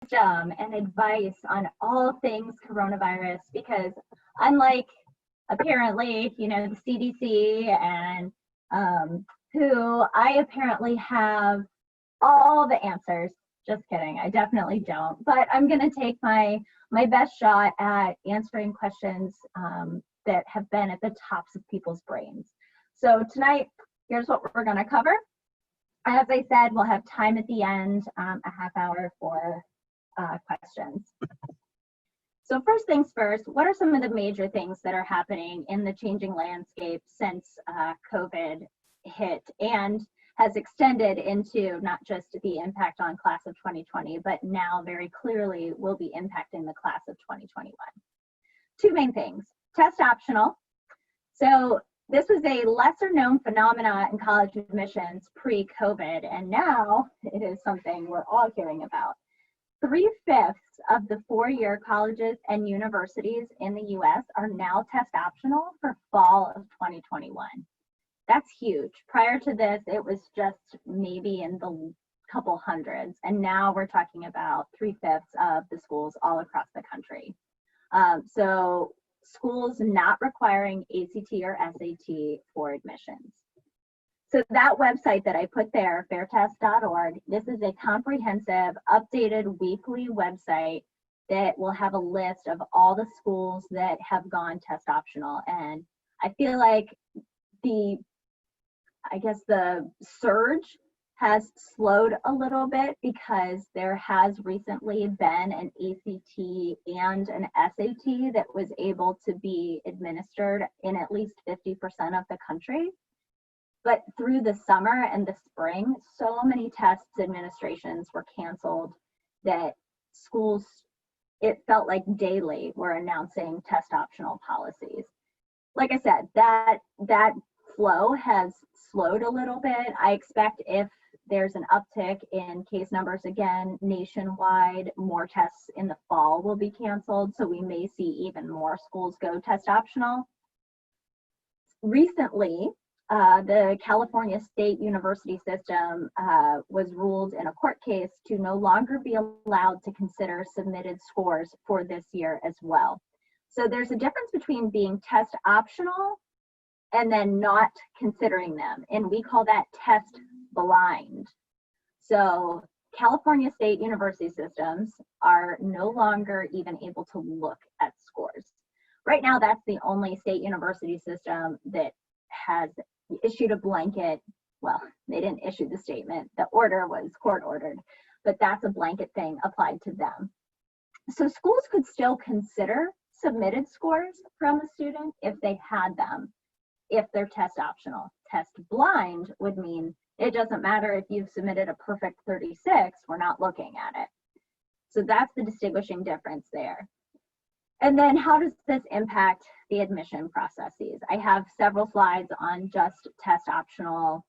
wisdom and advice on all things coronavirus because unlike apparently, the CDC and who I apparently have all the answers. Just kidding, I definitely don't. But I'm going to take my best shot at answering questions that have been at the tops of people's brains. So tonight, here's what we're going to cover. As I said, we'll have time at the end, a half hour for questions. So first things first, what are some of the major things that are happening in the changing landscape since COVID hit and has extended into not just the impact on class of 2020, but now very clearly will be impacting the class of 2021? Two main things: test optional. So this was a lesser known phenomena in college admissions pre-COVID, and now it is something we're all hearing about. 3/5 of the four-year colleges and universities in the US are now test optional for fall of 2021. That's huge. Prior to this, it was just maybe in the couple hundreds, and now we're talking about 3/5 of the schools all across the country. So schools not requiring ACT or SAT for admissions. So that website that I put there, fairtest.org, this is a comprehensive, updated weekly website that will have a list of all the schools that have gone test optional. And I feel like the surge has slowed a little bit because there has recently been an ACT and an SAT that was able to be administered in at least 50% of the country. But through the summer and the spring, so many test administrations were canceled that schools, it felt like daily, were announcing test optional policies. Like I said, that flow has slowed a little bit. I expect if there's an uptick in case numbers again nationwide, more tests in the fall will be canceled. So we may see even more schools go test optional. Recently, the California State University system was ruled in a court case to no longer be allowed to consider submitted scores for this year as well. So there's a difference between being test optional and then not considering them, and we call that test blind. So California State University systems are no longer even able to look at scores. Right now, that's the only state university system that has issued a blanket, well, they didn't issue the statement, the order was court ordered, but that's a blanket thing applied to them. So schools could still consider submitted scores from a student if they had them, if they're test optional. Test blind would mean it doesn't matter if you've submitted a perfect 36, we're not looking at it. So that's the distinguishing difference there. And then how does this impact the admission processes? I have several slides on just test optional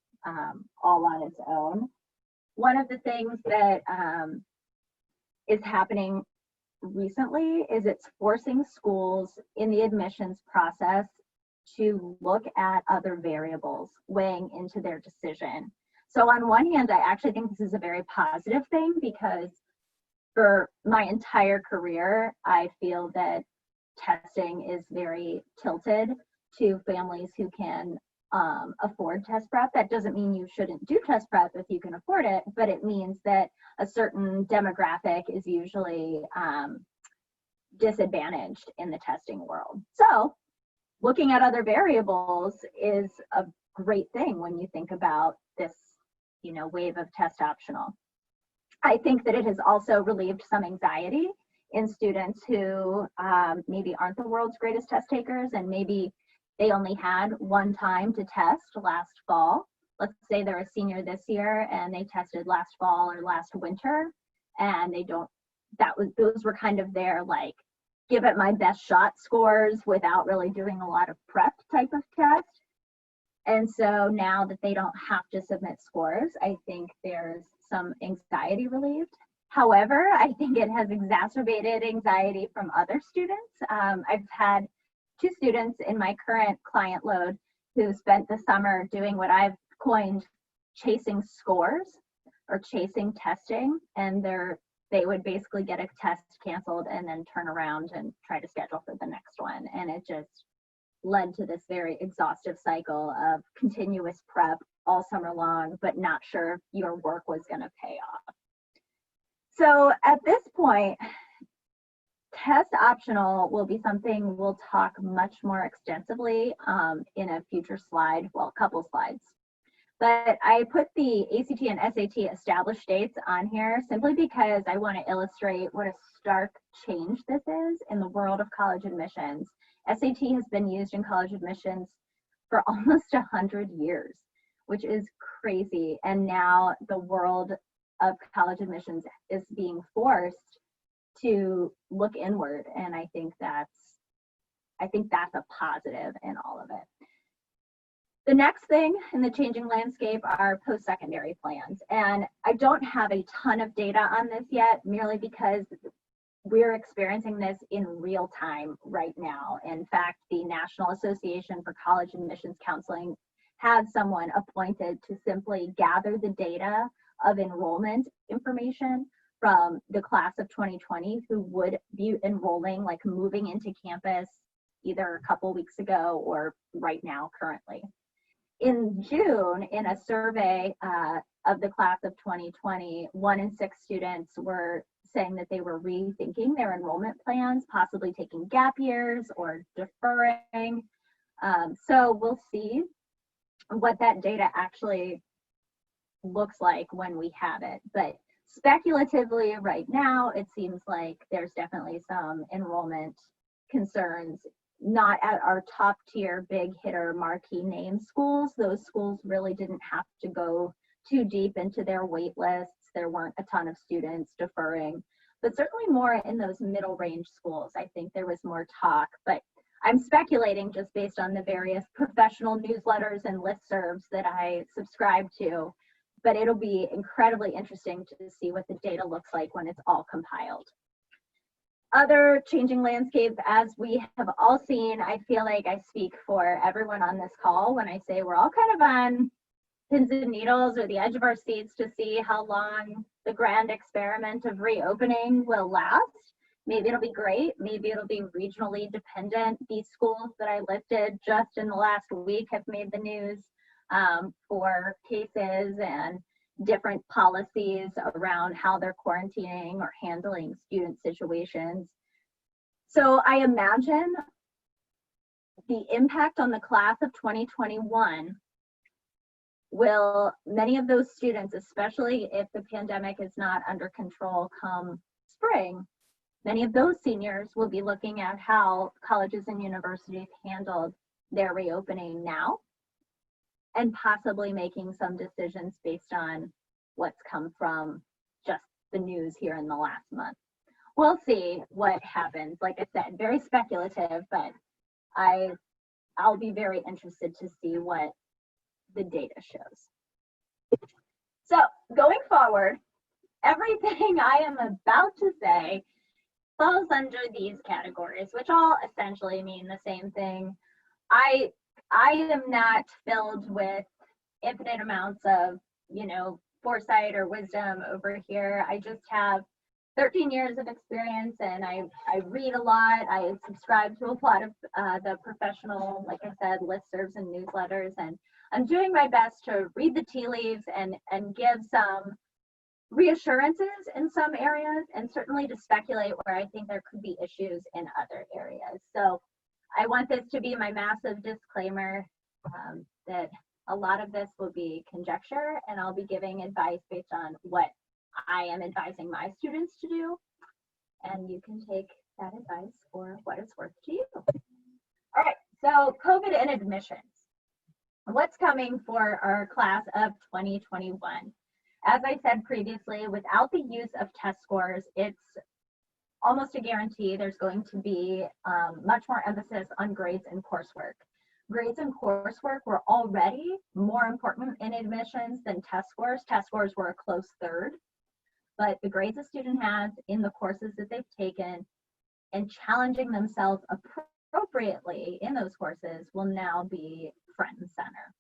all on its own. One of the things that is happening recently is it's forcing schools in the admissions process to look at other variables weighing into their decision. So on one hand, I actually think this is a very positive thing because for my entire career, I feel that testing is very tilted to families who can afford test prep. That doesn't mean you shouldn't do test prep if you can afford it, but it means that a certain demographic is usually disadvantaged in the testing world. So looking at other variables is a great thing when you think about this, wave of test optional. I think that it has also relieved some anxiety in students who maybe aren't the world's greatest test takers, and maybe they only had one time to test last fall. Let's say they're a senior this year and they tested last fall or last winter, and those were kind of their like, give it my best shot scores without really doing a lot of prep type of test. And so now that they don't have to submit scores, I think there's some anxiety relieved. However, I think it has exacerbated anxiety from other students. I've had 2 students in my current client load who spent the summer doing what I've coined chasing scores or chasing testing, and they're they would basically get a test canceled and then turn around and try to schedule for the next one. And it just led to this very exhaustive cycle of continuous prep all summer long, but not sure if your work was going to pay off. So at this point, test optional will be something we'll talk much more extensively in a future slide, well, a couple slides. But I put the ACT and SAT established dates on here simply because I want to illustrate what a stark change this is in the world of college admissions. SAT has been used in college admissions for almost 100 years, which is crazy. And now the world of college admissions is being forced to look inward. And I think that's a positive in all of it. The next thing in the changing landscape are post-secondary plans. And I don't have a ton of data on this yet, merely because we're experiencing this in real time right now. In fact, the National Association for College Admissions Counseling had someone appointed to simply gather the data of enrollment information from the class of 2020 who would be enrolling, like moving into campus either a couple weeks ago or right now currently. In June, in a survey of the class of 2020, 1 in 6 students were saying that they were rethinking their enrollment plans, possibly taking gap years or deferring. So we'll see what that data actually looks like when we have it. But speculatively right now, it seems like there's definitely some enrollment concerns, not at our top tier, big hitter, marquee name schools. Those schools really didn't have to go too deep into their wait lists. There weren't a ton of students deferring, but certainly more in those middle range schools. I think there was more talk, but I'm speculating just based on the various professional newsletters and listservs that I subscribe to, but it'll be incredibly interesting to see what the data looks like when it's all compiled. Other changing landscape, as we have all seen, I feel like I speak for everyone on this call when I say we're all kind of on pins and needles or the edge of our seats to see how long the grand experiment of reopening will last. Maybe it'll be great, maybe it'll be regionally dependent. These schools that I listed just in the last week have made the news for cases and different policies around how they're quarantining or handling student situations. So I imagine the impact on the class of 2021 will, many of those students, especially if the pandemic is not under control come spring, many of those seniors will be looking at how colleges and universities handled their reopening now, and possibly making some decisions based on what's come from just the news here in the last month. We'll see what happens. Like I said, very speculative, but I'll be very interested to see what the data shows. So going forward, everything I am about to say falls under these categories, which all essentially mean the same thing. I am not filled with infinite amounts of, foresight or wisdom over here. I just have 13 years of experience, and I read a lot. I subscribe to a lot of the professional, like I said, listservs and newsletters, and I'm doing my best to read the tea leaves and give some reassurances in some areas, and certainly to speculate where I think there could be issues in other areas. So I want this to be my massive disclaimer that a lot of this will be conjecture, and I'll be giving advice based on what I am advising my students to do, and you can take that advice for what it's worth to you. All right, so COVID and admissions. What's coming for our class of 2021? As I said previously, without the use of test scores, it's almost a guarantee there's going to be much more emphasis on grades and coursework. Grades and coursework were already more important in admissions than test scores. Test scores were a close third, but the grades a student has in the courses that they've taken and challenging themselves appropriately in those courses will now be front and center.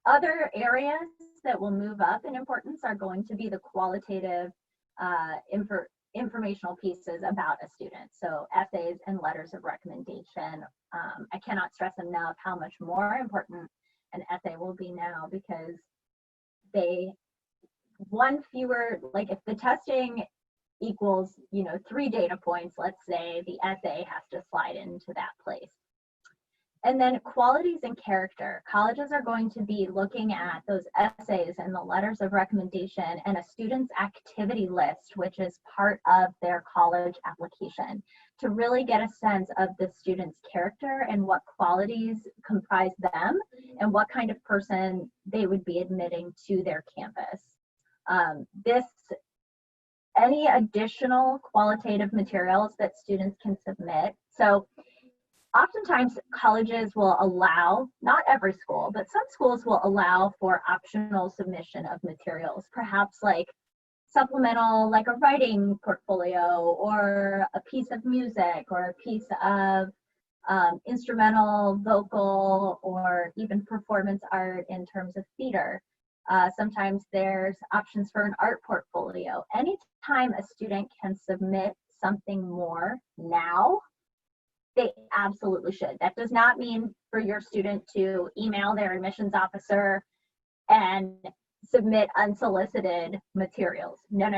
Other areas that will move up in importance are going to be the qualitative informational pieces about a student. So essays and letters of recommendation. I cannot stress enough how much more important an essay will be now, because one fewer, like if the testing equals, 3 data points, let's say, the essay has to slide into that place. And then qualities and character. Colleges are going to be looking at those essays and the letters of recommendation and a student's activity list, which is part of their college application, to really get a sense of the student's character and what qualities comprise them and what kind of person they would be admitting to their campus. Any additional qualitative materials that students can submit. So oftentimes colleges will allow, not every school, but some schools will allow for optional submission of materials, perhaps like supplemental, like a writing portfolio or a piece of music or a piece of instrumental, vocal, or even performance art in terms of theater. Sometimes there's options for an art portfolio. Anytime a student can submit something more now, they absolutely should. That does not mean for your student to email their admissions officer and submit unsolicited materials. No.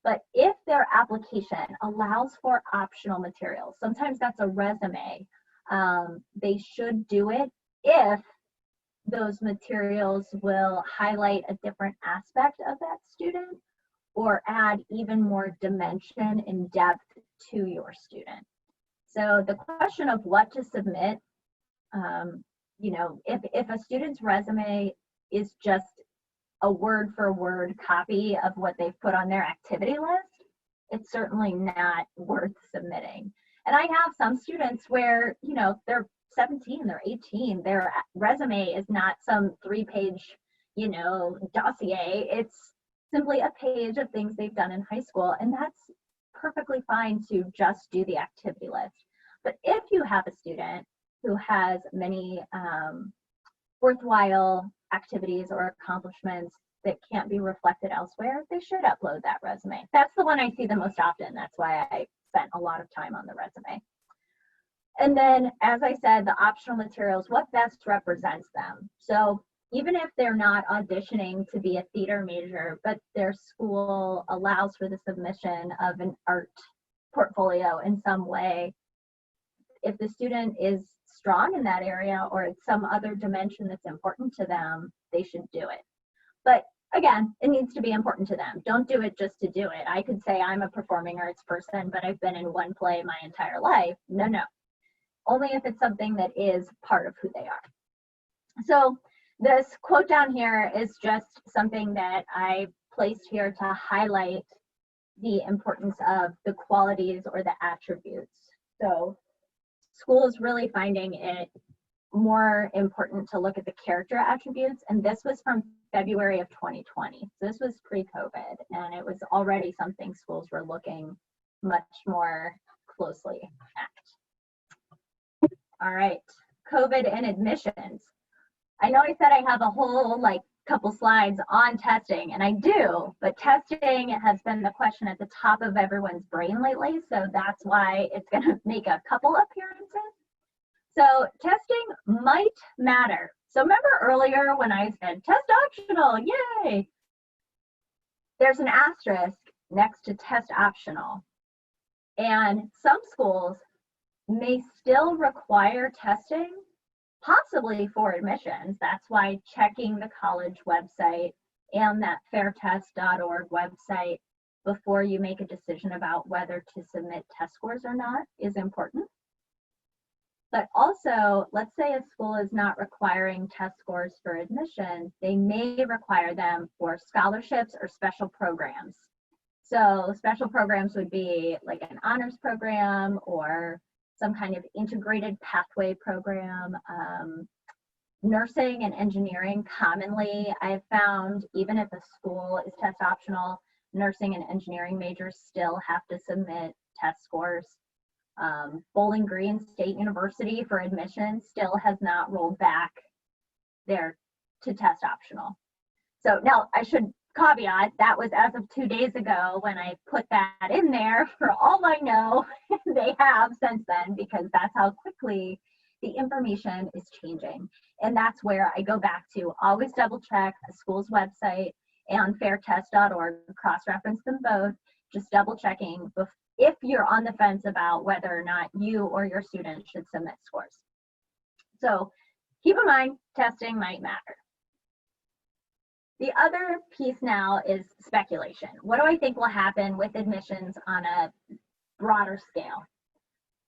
But if their application allows for optional materials, sometimes that's a resume, they should do it if those materials will highlight a different aspect of that student or add even more dimension and depth to your student. So the question of what to submit, if a student's resume is just a word for word copy of what they've put on their activity list, it's certainly not worth submitting. And I have some students where, they're 17, they're 18, their resume is not some 3-page, dossier. It's simply a page of things they've done in high school, and that's perfectly fine to just do the activity list. But if you have a student who has many worthwhile activities or accomplishments that can't be reflected elsewhere, they should upload that resume. That's the one I see the most often. That's why I spent a lot of time on the resume. And then, as I said, the optional materials, what best represents them. So even if they're not auditioning to be a theater major, but their school allows for the submission of an art portfolio in some way, if the student is strong in that area or it's some other dimension that's important to them, they should do it. But again, it needs to be important to them. Don't do it just to do it. I could say I'm a performing arts person, but I've been in one play my entire life. No. Only if it's something that is part of who they are. So this quote down here is just something that I placed here to highlight the importance of the qualities or the attributes. So school is really finding it more important to look at the character attributes. And this was from February of 2020. So this was pre-COVID, and it was already something schools were looking much more closely at. All right, COVID and admissions. I know I said I have a whole couple slides on testing, and I do, but testing has been the question at the top of everyone's brain lately, so that's why it's gonna make a couple appearances. So testing might matter. So remember earlier when I said test optional, yay! There's an asterisk next to test optional. And some schools may still require testing, possibly for admissions. That's why checking the college website and that fairtest.org website before you make a decision about whether to submit test scores or not is important. But also, let's say a school is not requiring test scores for admission, they may require them for scholarships or special programs. So special programs would be like an honors program or some kind of integrated pathway program. Nursing and engineering, commonly I've found, even if a school is test optional, nursing and engineering majors still have to submit test scores. Bowling Green State University for admission still has not rolled back their to test optional. So now I should caveat, that was as of 2 days ago when I put that in there. For all I know, they have since then, because that's how quickly the information is changing. And that's where I go back to always double check a school's website and fairtest.org, cross-reference them both, just double checking if you're on the fence about whether or not you or your student should submit scores. So keep in mind, testing might matter. The other piece now is speculation. What do I think will happen with admissions on a broader scale?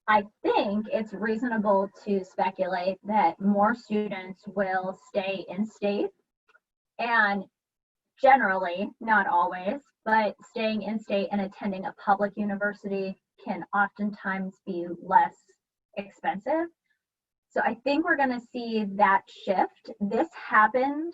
I think it's reasonable to speculate that more students will stay in state, and generally, not always, but staying in state and attending a public university can oftentimes be less expensive. So I think we're going to see that shift. This happened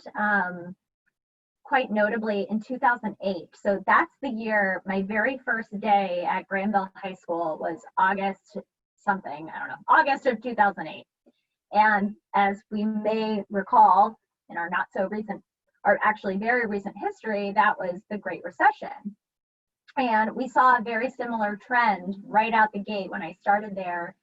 quite notably in 2008. So that's the year, my very first day at Granville High School was August something, I don't know, August of 2008. And as we may recall in our not so recent, or actually very recent history, that was the Great Recession. And we saw a very similar trend right out the gate when I started there.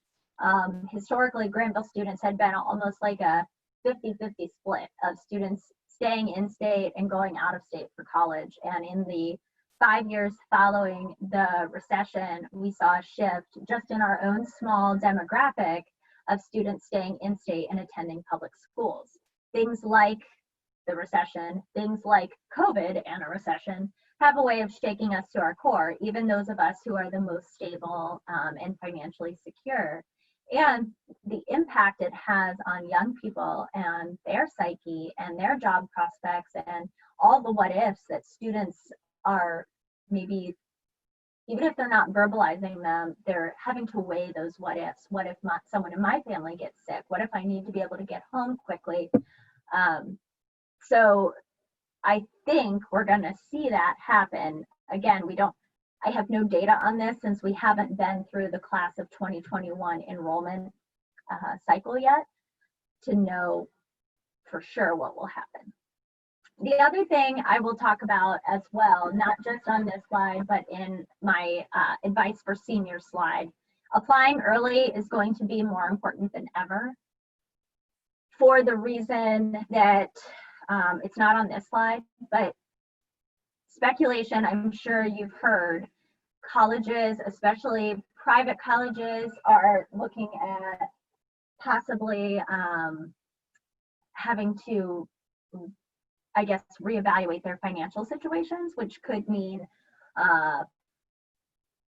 Historically, Granville students had been almost like a 50-50 split of students staying in state and going out of state for college. And in the 5 years following the recession, we saw a shift just in our own small demographic of students staying in state and attending public schools. Things like the recession, things like COVID and a recession have a way of shaking us to our core, even those of us who are the most stable and financially secure. And the impact it has on young people and their psyche and their job prospects and all the what ifs that students are maybe, even if they're not verbalizing them, they're having to weigh those what ifs. What if someone in my family gets sick? What if I need to be able to get home quickly? So I think we're going to see that happen. Again, I have no data on this since we haven't been through the class of 2021 enrollment cycle yet to know for sure what will happen. The other thing I will talk about as well, not just on this slide, but in my advice for seniors slide, applying early is going to be more important than ever for the reason that it's not on this slide, but speculation, I'm sure you've heard, colleges, especially private colleges, are looking at possibly having to, I guess, reevaluate their financial situations, which could mean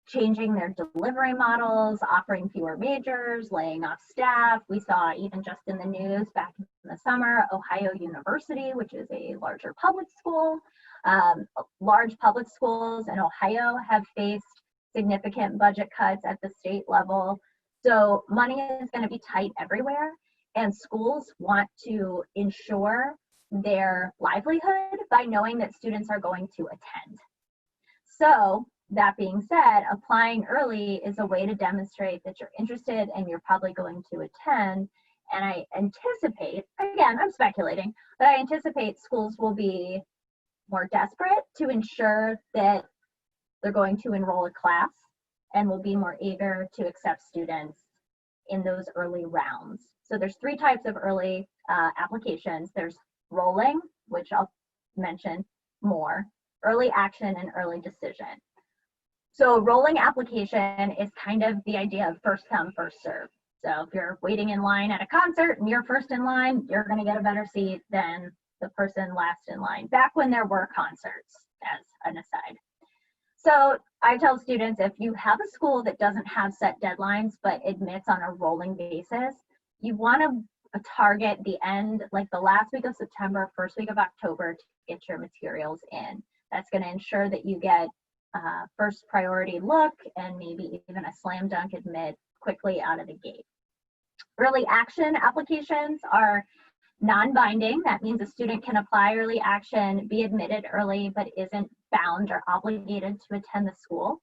changing their delivery models, offering fewer majors, laying off staff. We saw even just in the news back in the summer, Ohio University, which is a larger public school, large public schools in Ohio have faced significant budget cuts at the state level. So money is going to be tight everywhere, and schools want to ensure their livelihood by knowing that students are going to attend. So that being said, applying early is a way to demonstrate that you're interested and you're probably going to attend. And I anticipate, again, I'm speculating, but I anticipate schools will be more desperate to ensure that they're going to enroll a class and will be more eager to accept students in those early rounds. So there's 3 types of early applications. There's rolling, which I'll mention more, early action, and early decision. So rolling application is kind of the idea of first come, first serve. So if you're waiting in line at a concert and you're first in line, you're going to get a better seat than the person last in line, back when there were concerts, as an aside. So I tell students, if you have a school that doesn't have set deadlines but admits on a rolling basis, you want to target the end, like the last week of September, first week of October, to get your materials in. That's going to ensure that you get first priority look and maybe even a slam dunk admit quickly out of the gate. Early action applications are non-binding. That means a student can apply early action, be admitted early, but isn't bound or obligated to attend the school.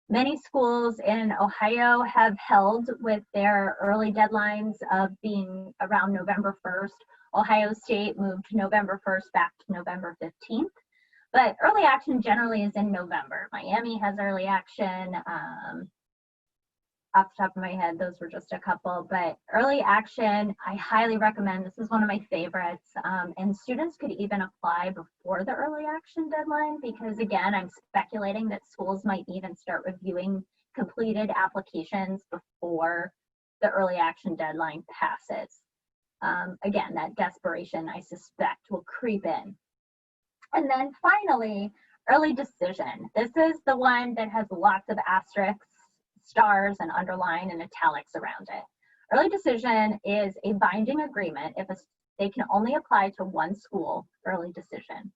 Many schools in Ohio have held with their early deadlines of being around November 1st. Ohio State moved November 1st back to November 15th. But early action generally is in November. Miami has early action. Off the top of my head, those were just a couple, but early action, I highly recommend. This is one of my favorites. And students could even apply before the early action deadline because, again, I'm speculating that schools might even start reviewing completed applications before the early action deadline passes. Again, that desperation, I suspect, will creep in. And then finally, early decision. This is the one that has lots of asterisks, stars, and underline and italics around it. Early decision is a binding agreement if they can only apply to one school early decision.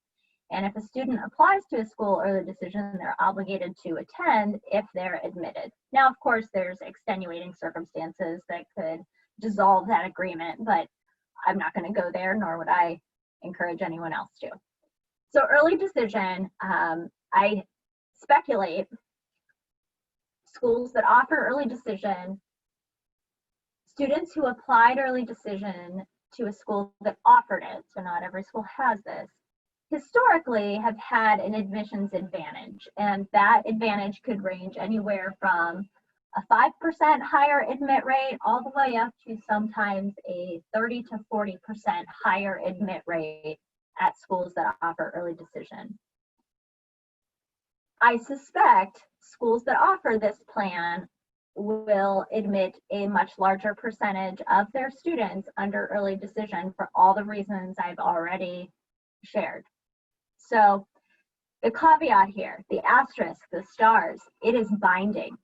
And if a student applies to a school early decision, they're obligated to attend if they're admitted. Now, of course, there's extenuating circumstances that could dissolve that agreement, but I'm not going to go there, nor would I encourage anyone else to. So early decision, I speculate schools that offer early decision, students who applied early decision to a school that offered it, so not every school has this, historically have had an admissions advantage. And that advantage could range anywhere from a 5% higher admit rate all the way up to sometimes a 30 to 40% higher admit rate at schools that offer early decision. I suspect schools that offer this plan will admit a much larger percentage of their students under early decision for all the reasons I've already shared. So the caveat here, the asterisk, the stars, it is binding.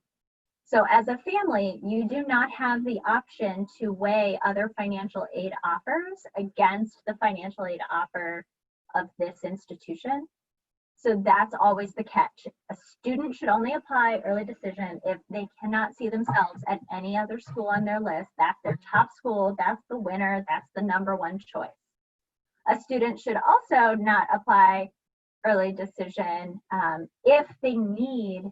So as a family, you do not have the option to weigh other financial aid offers against the financial aid offer of this institution. So that's always the catch. A student should only apply early decision if they cannot see themselves at any other school on their list. That's their top school, that's the winner, that's the #1 choice. A student should also not apply early decision if they need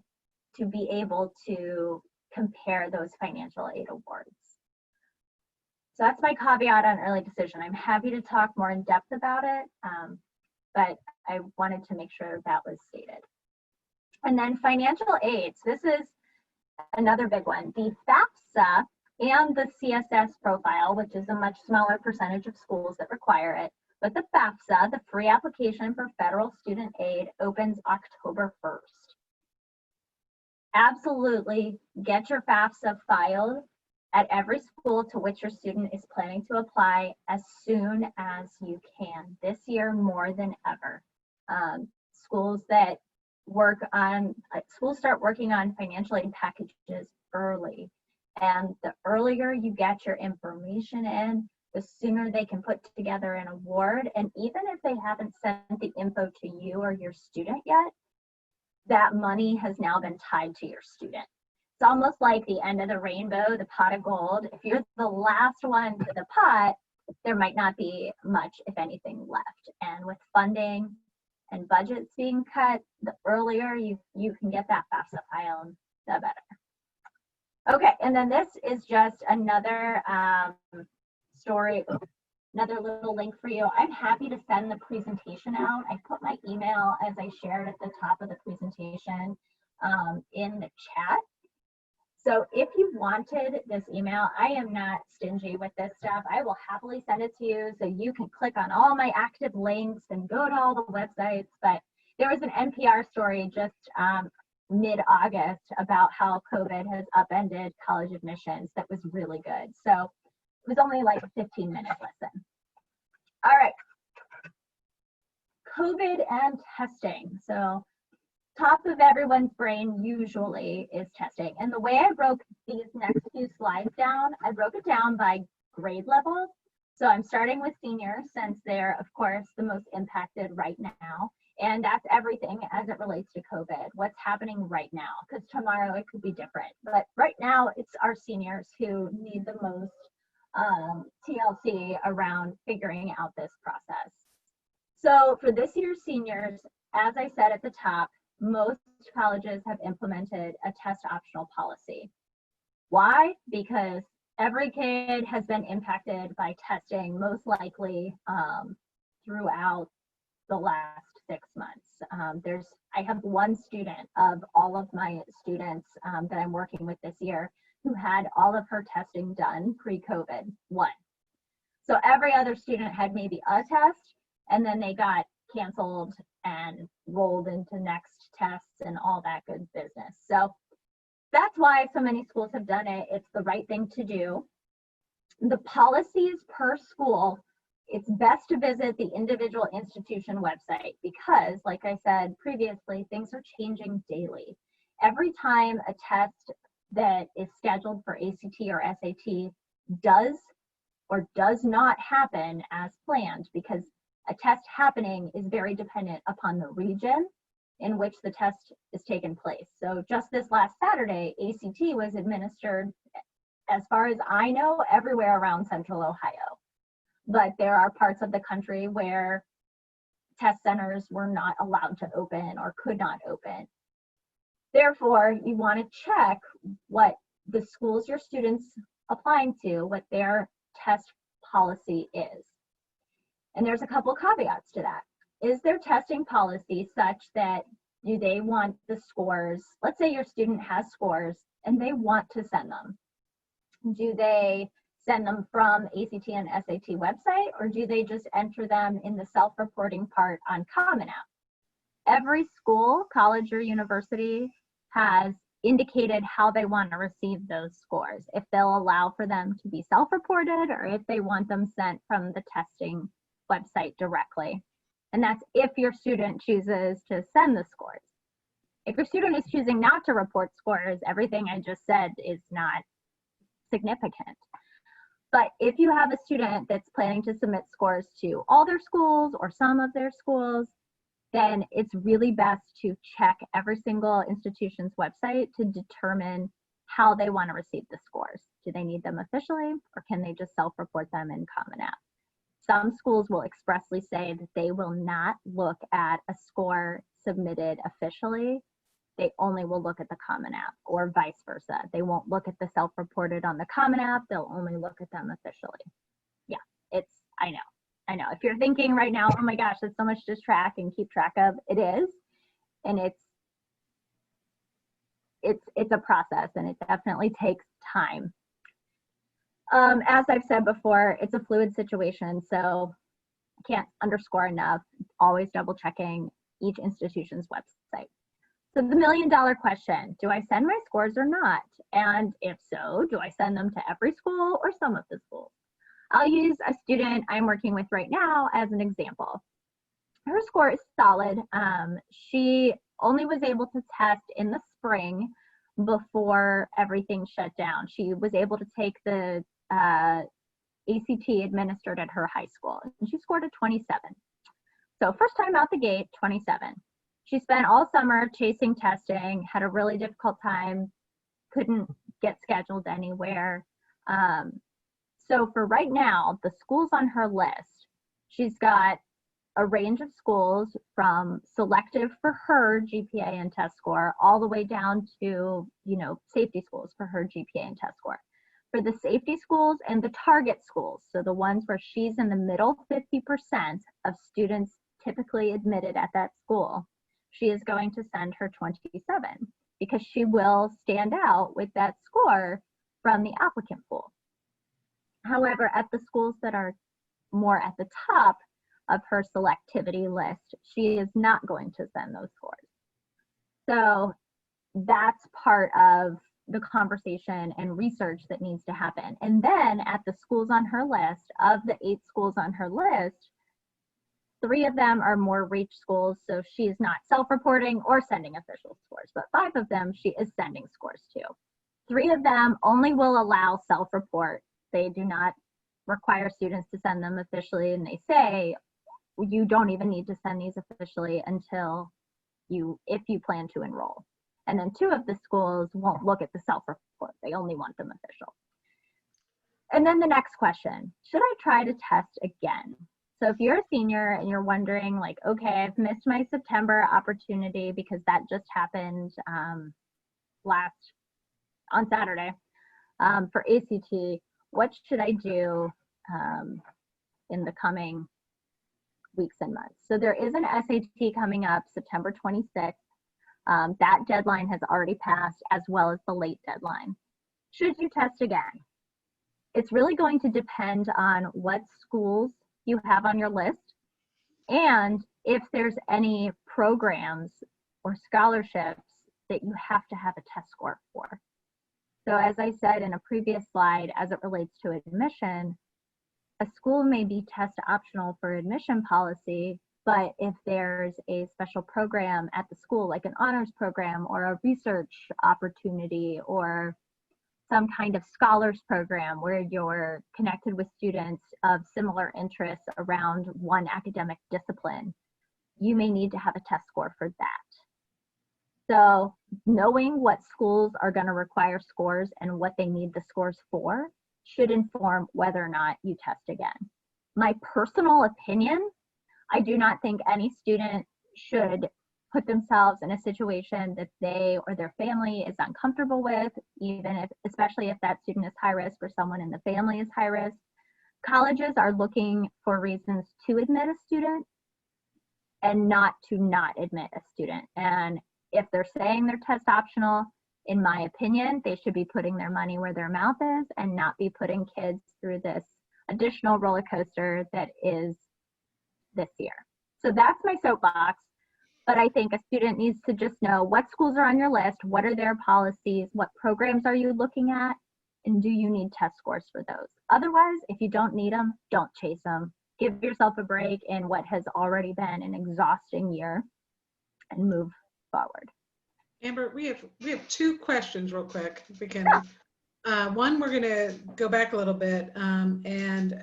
to be able to compare those financial aid awards. So that's my caveat on early decision. I'm happy to talk more in depth about it, but I wanted to make sure that was stated. And then financial aids. This is another big one. The FAFSA and the CSS profile, which is a much smaller percentage of schools that require it, but the FAFSA, the free application for federal student aid, opens October 1st. Absolutely get your FAFSA filed at every school to which your student is planning to apply as soon as you can. This year more than ever. Schools that schools start working on financial aid packages early. And the earlier you get your information in, the sooner they can put together an award. And even if they haven't sent the info to you or your student yet, that money has now been tied to your student. It's almost like the end of the rainbow, the pot of gold. If you're the last one to the pot, there might not be much, if anything, left. And with funding and budgets being cut, the earlier you can get that FAFSA filed, the better. Okay, and then this is just another story, another little link for you. I'm happy to send the presentation out. I put my email, as I shared at the top of the presentation, in the chat. So if you wanted this email, I am not stingy with this stuff. I will happily send it to you so you can click on all my active links and go to all the websites. But there was an NPR story just mid-August about how COVID has upended college admissions that was really good. So it was only like a 15-minute lesson. All right. COVID and testing. So top of everyone's brain usually is testing. And the way I broke these next few slides down, I broke it down by grade level. So I'm starting with seniors since they're, of course, the most impacted right now. And that's everything as it relates to COVID, what's happening right now, because tomorrow it could be different. But right now, it's our seniors who need the most TLC around figuring out this process. So for this year's seniors, as I said at the top, most colleges have implemented a test optional policy. Why? Because every kid has been impacted by testing, most likely throughout the last 6 months. I have one student of all of my students that I'm working with this year who had all of her testing done pre-COVID, one. So every other student had maybe a test, and then they got canceled and rolled into next tests and all that good business. So that's why so many schools have done it. It's the right thing to do. The policies per school, it's best to visit the individual institution website because, like I said previously, things are changing daily. Every time a test that is scheduled for ACT or SAT does or does not happen as planned, because a test happening is very dependent upon the region in which the test is taking place. So just this last Saturday, ACT was administered, as far as I know, everywhere around Central Ohio. But there are parts of the country where test centers were not allowed to open or could not open. Therefore, you want to check what the schools your students applying to, what their test policy is. And there's a couple caveats to that. Is their testing policy such that do they want the scores? Let's say your student has scores and they want to send them. Do they send them from ACT and SAT website, or do they just enter them in the self-reporting part on Common App? Every school, college, or university has indicated how they want to receive those scores, if they'll allow for them to be self-reported or if they want them sent from the testing website directly. And that's if your student chooses to send the scores. If your student is choosing not to report scores, everything I just said is not significant. But if you have a student that's planning to submit scores to all their schools or some of their schools, then it's really best to check every single institution's website to determine how they want to receive the scores. Do they need them officially, or can they just self-report them in Common App? Some schools will expressly say that they will not look at a score submitted officially. They only will look at the Common App, or vice versa. They won't look at the self-reported on the Common App. They'll only look at them officially. Yeah, I know. If you're thinking right now, oh my gosh, there's so much to track and keep track of, it is. And it's a process, and it definitely takes time. As I've said before, it's a fluid situation, so I can't underscore enough, always double checking each institution's website. So the million-dollar question, do I send my scores or not? And if so, do I send them to every school or some of the schools? I'll use a student I'm working with right now as an example. Her score is solid. She only was able to test in the spring before everything shut down. She was able to take the ACT administered at her high school, and she scored a 27. So first time out the gate, 27. She spent all summer chasing testing, had a really difficult time, couldn't get scheduled anywhere. So for right now, the schools on her list, she's got a range of schools from selective for her GPA and test score, all the way down to, safety schools for her GPA and test score. For the safety schools and the target schools, so the ones where she's in the middle 50% of students typically admitted at that school, she is going to send her 27 because she will stand out with that score from the applicant pool. However, at the schools that are more at the top of her selectivity list, she is not going to send those scores. So that's part of the conversation and research that needs to happen. And then at the schools on her list, of the 8 schools on her list, 3 of them are more reach schools, so she is not self-reporting or sending official scores, but 5 of them she is sending scores to. 3 of them only will allow self-report. They do not require students to send them officially, and they say you don't even need to send these officially until if you plan to enroll. And then 2 of the schools won't look at the self-report. They only want them official. And then the next question, should I try to test again? So if you're a senior and you're wondering like, okay, I've missed my September opportunity because that just happened on Saturday for ACT, what should I do in the coming weeks and months. So there is an SAT coming up September 26th. That deadline has already passed, as well as the late deadline. Should you test again? It's really going to depend on what schools you have on your list and if there's any programs or scholarships that you have to have a test score for. So as I said in a previous slide, as it relates to admission, a school may be test optional for admission policy, but if there's a special program at the school, like an honors program or a research opportunity or some kind of scholars program where you're connected with students of similar interests around one academic discipline, you may need to have a test score for that. So knowing what schools are going to require scores and what they need the scores for should inform whether or not you test again. My personal opinion, I do not think any student should put themselves in a situation that they or their family is uncomfortable with, even if, especially if that student is high risk or someone in the family is high risk. Colleges are looking for reasons to admit a student and not to not admit a student. And if they're saying they're test optional, in my opinion, they should be putting their money where their mouth is and not be putting kids through this additional roller coaster that is this year. So that's my soapbox. But I think a student needs to just know what schools are on your list, what are their policies, what programs are you looking at, and do you need test scores for those? Otherwise, if you don't need them, don't chase them. Give yourself a break in what has already been an exhausting year and move forward. Amber, we have two questions real quick. If we can. One, we're going to go back a little bit, and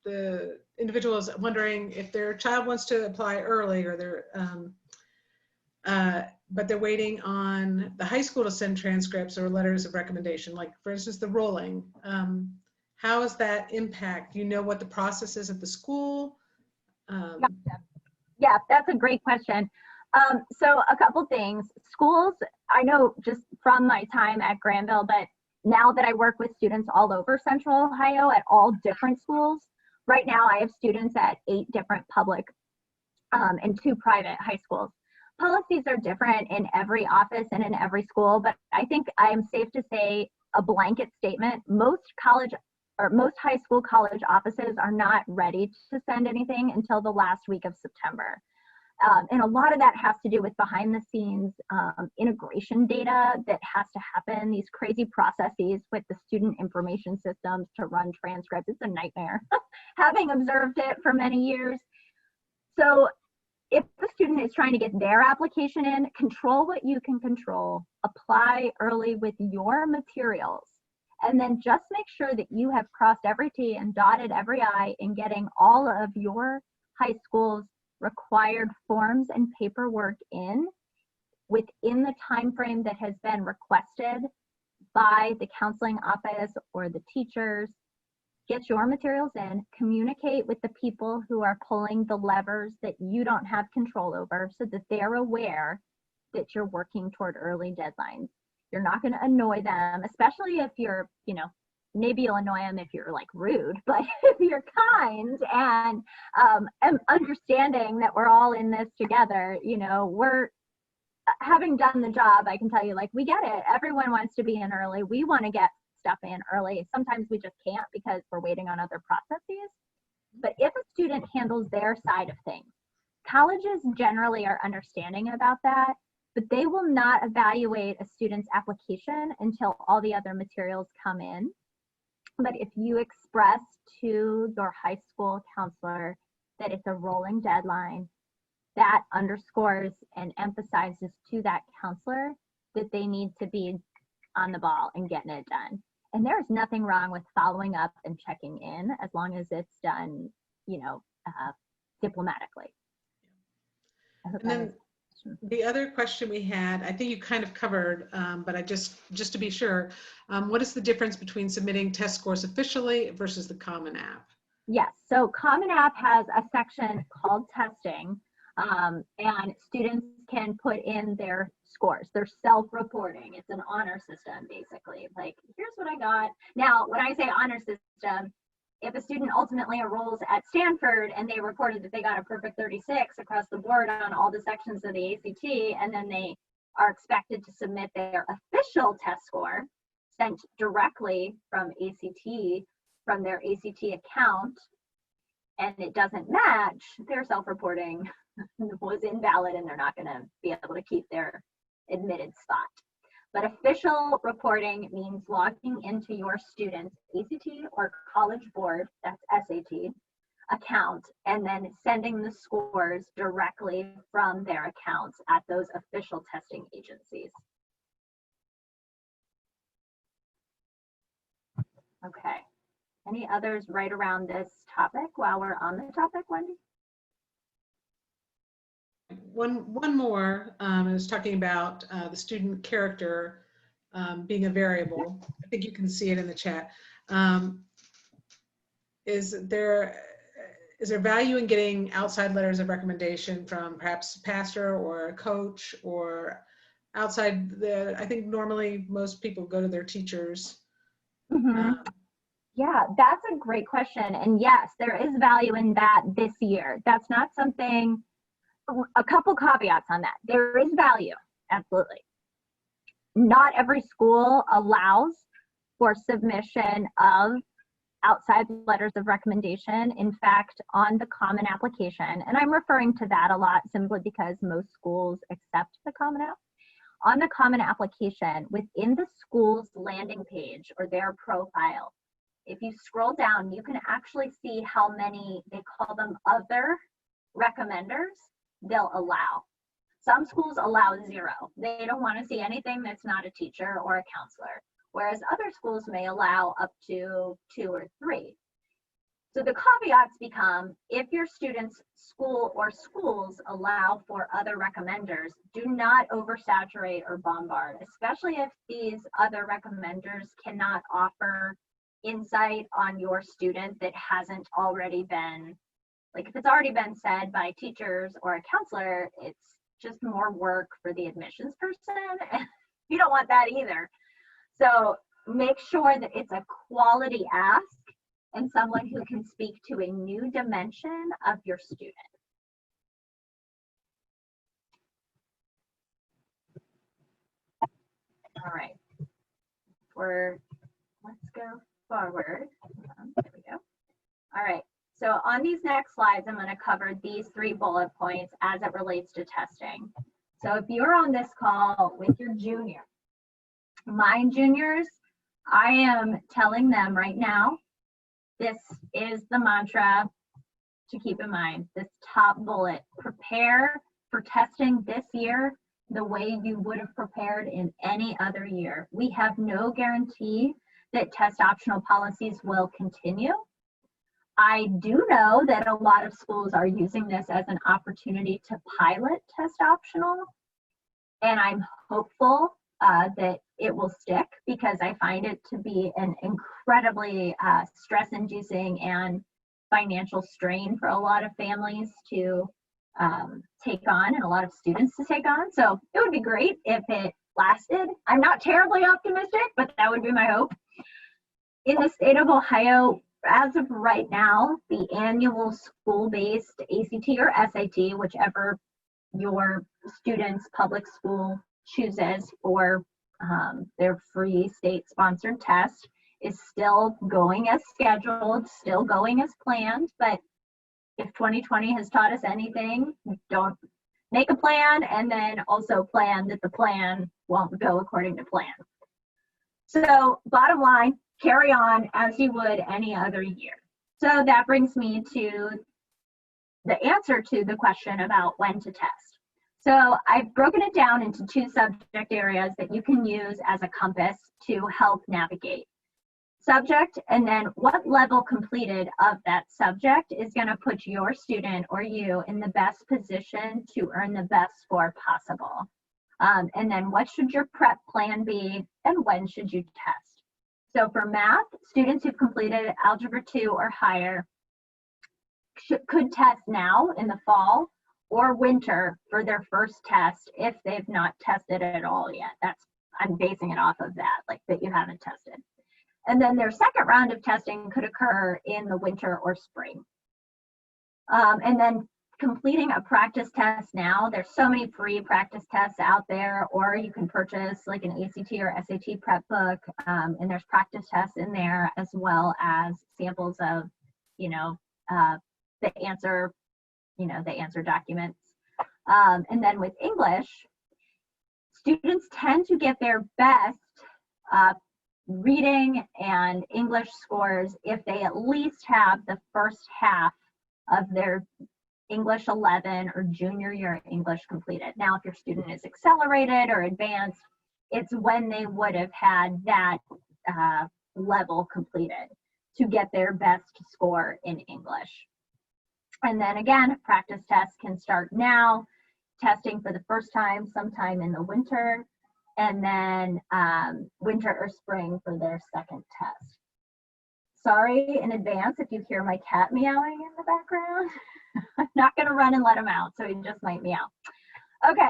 the individual is wondering if their child wants to apply early, or but they're waiting on the high school to send transcripts or letters of recommendation. Like, for instance, the rolling. How does that impact? Do you know what the process is at the school? Yeah, that's a great question. So a couple things. Schools, I know just from my time at Granville, but now that I work with students all over Central Ohio at all different schools, right now I have students at 8 different public and 2 private high schools. Policies are different in every office and in every school, but I think I am safe to say a blanket statement. Most college or most high school college offices are not ready to send anything until the last week of September. And a lot of that has to do with behind the scenes integration data that has to happen, these crazy processes with the student information systems to run transcripts. It's a nightmare, having observed it for many years. So if the student is trying to get their application in, control what you can control, apply early with your materials, and then just make sure that you have crossed every T and dotted every I in getting all of your high school's required forms and paperwork in within the time frame that has been requested by the counseling office or the teachers. Get your materials in, communicate with the people who are pulling the levers that you don't have control over so that they're aware that you're working toward early deadlines. You're not going to annoy them, especially if you're, maybe you'll annoy them if you're like rude, but if you're kind and understanding that we're all in this together, we're having done the job, I can tell you, like, we get it. Everyone wants to be in early. We want to get stuff in early. Sometimes we just can't because we're waiting on other processes. But if a student handles their side of things, colleges generally are understanding about that, but they will not evaluate a student's application until all the other materials come in. But if you express to your high school counselor that it's a rolling deadline, that underscores and emphasizes to that counselor that they need to be on the ball and getting it done. And there's nothing wrong with following up and checking in as long as it's done, diplomatically. And then the other question we had, I think you kind of covered, but I just to be sure, what is the difference between submitting test scores officially versus the Common App? Yes, so Common App has a section called testing, and students can put in their scores. They're self-reporting. It's an honor system, basically. Like, here's what I got. Now, when I say honor system, if a student ultimately enrolls at Stanford and they reported that they got a perfect 36 across the board on all the sections of the ACT, and then they are expected to submit their official test score sent directly from ACT, from their ACT account, and it doesn't match, their self-reporting was invalid and they're not going to be able to keep their admitted spot. But official reporting means logging into your student's ACT or College Board, that's SAT, account, and then sending the scores directly from their accounts at those official testing agencies. Okay. Any others right around this topic while we're on the topic, Wendy? One more is talking about the student character being a variable. I think you can see it in the chat. Is there value in getting outside letters of recommendation from perhaps a pastor or a coach or outside I think normally most people go to their teachers. Yeah, that's a great question. And yes, there is value in that this year. That's not something, a couple caveats on that. There is value, absolutely. Not every school allows for submission of outside letters of recommendation. In fact, on the Common Application, and I'm referring to that a lot simply because most schools accept the Common App. On the Common Application, within the school's landing page or their profile, if you scroll down, you can actually see how many, they call them other recommenders, they'll allow. Some schools allow 0. They don't want to see anything that's not a teacher or a counselor, whereas other schools may allow up to 2 or 3. So the caveats become, if your student's school or schools allow for other recommenders, do not oversaturate or bombard, especially if these other recommenders cannot offer insight on your student that hasn't already been, like if it's already been said by teachers or a counselor, it's just more work for the admissions person. You don't want that either. So make sure that it's a quality ask and someone who can speak to a new dimension of your student. All right, let's go forward. There we go. All right, so on these next slides, I'm going to cover these 3 bullet points as it relates to testing. So if you're on this call with your junior, my juniors, I am telling them right now, this is the mantra to keep in mind, this top bullet: prepare for testing this year the way you would have prepared in any other year. We have no guarantee that test optional policies will continue. I do know that a lot of schools are using this as an opportunity to pilot test optional, and I'm hopeful that it will stick, because I find it to be an incredibly stress-inducing and financial strain for a lot of families to take on, and a lot of students to take on. So it would be great if it lasted. I'm not terribly optimistic, but that would be my hope. In the state of Ohio, as of right now, the annual school-based ACT or SAT, whichever your student's public school chooses for their free state-sponsored test, is still going as scheduled, still going as planned. But if 2020 has taught us anything, don't make a plan and then also plan that the plan won't go according to plan. So bottom line, carry on as you would any other year. So that brings me to the answer to the question about when to test. So I've broken it down into 2 subject areas that you can use as a compass to help navigate. Subject, and then what level completed of that subject is going to put your student or you in the best position to earn the best score possible. And then what should your prep plan be, and when should you test? So for math, students who've completed Algebra 2 or higher could test now in the fall or winter for their first test if they've not tested at all yet. I'm basing it off of that, like that you haven't tested. And then their second round of testing could occur in the winter or spring. And then completing a practice test now, there's so many free practice tests out there, or you can purchase like an ACT or SAT prep book, and there's practice tests in there as well as samples of, the answer documents. And then with English, students tend to get their best reading and English scores if they at least have the first half of their English 11 or junior year English completed. Now, if your student is accelerated or advanced, it's when they would have had that level completed to get their best score in English. And then again, practice tests can start now, testing for the first time sometime in the winter, and then winter or spring for their second test. Sorry in advance if you hear my cat meowing in the background. I'm not gonna run and let him out, so he just might meow. Okay,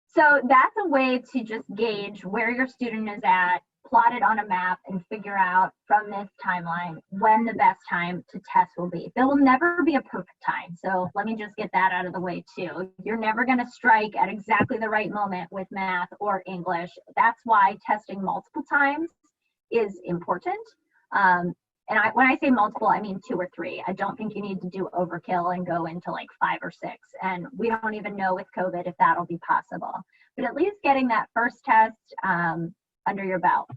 so that's a way to just gauge where your student is at, plot it on a map, and figure out from this timeline when the best time to test will be. There will never be a perfect time, so let me just get that out of the way too. You're never gonna strike at exactly the right moment with math or English. That's why testing multiple times is important. And when I say multiple, I mean 2 or 3. I don't think you need to do overkill and go into like 5 or 6. And we don't even know with COVID if that'll be possible. But at least getting that first test under your belt.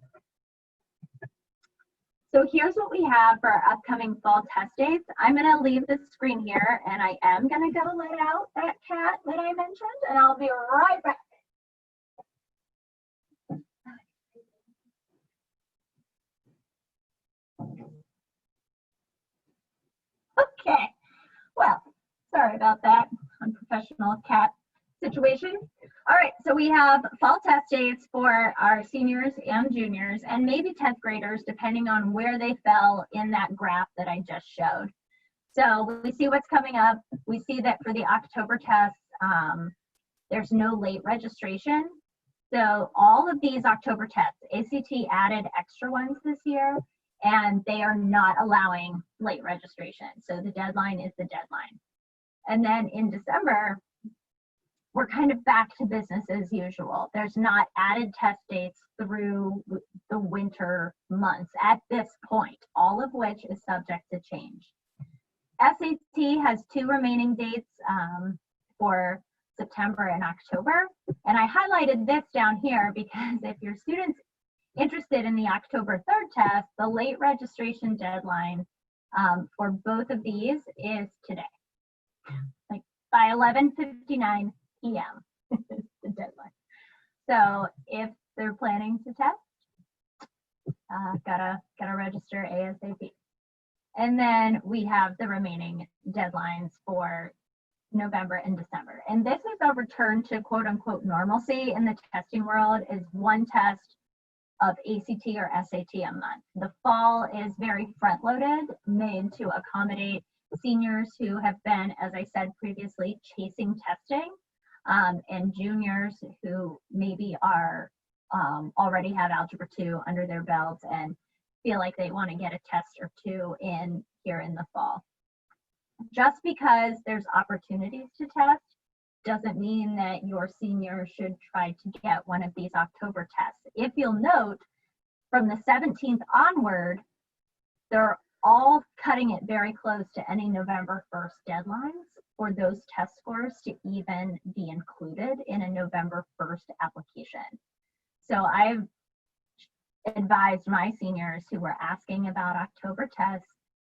So here's what we have for our upcoming fall test dates. I'm gonna leave this screen here, and I am gonna go let out that cat that I mentioned, and I'll be right back. Okay, well, sorry about that unprofessional cat situation. All right, so we have fall test dates for our seniors and juniors and maybe 10th graders, depending on where they fell in that graph that I just showed. So we see what's coming up. We see that for the October tests, there's no late registration. So all of these October tests, ACT added extra ones this year, and they are not allowing late registration. So the deadline is the deadline. And then in December, we're kind of back to business as usual. There's not added test dates through the winter months at this point, all of which is subject to change. SAT has 2 remaining dates for September and October. And I highlighted this down here because if your students interested in the October 3rd test, the late registration deadline for both of these is today. Like by 11:59 p.m. is the deadline. So if they're planning to test, gotta register ASAP. And then we have the remaining deadlines for November and December. And this is a return to quote unquote normalcy in the testing world, is 1 test of ACT or SAT a month. The fall is very front loaded, made to accommodate seniors who have been, as I said previously, chasing testing, and juniors who maybe are already have Algebra 2 under their belts and feel like they want to get a test or 2 in here in the fall. Just because there's opportunities to test doesn't mean that your senior should try to get one of these October tests. If you'll note, from the 17th onward, they're all cutting it very close to any November 1st deadlines for those test scores to even be included in a November 1st application. So I've advised my seniors who were asking about October tests,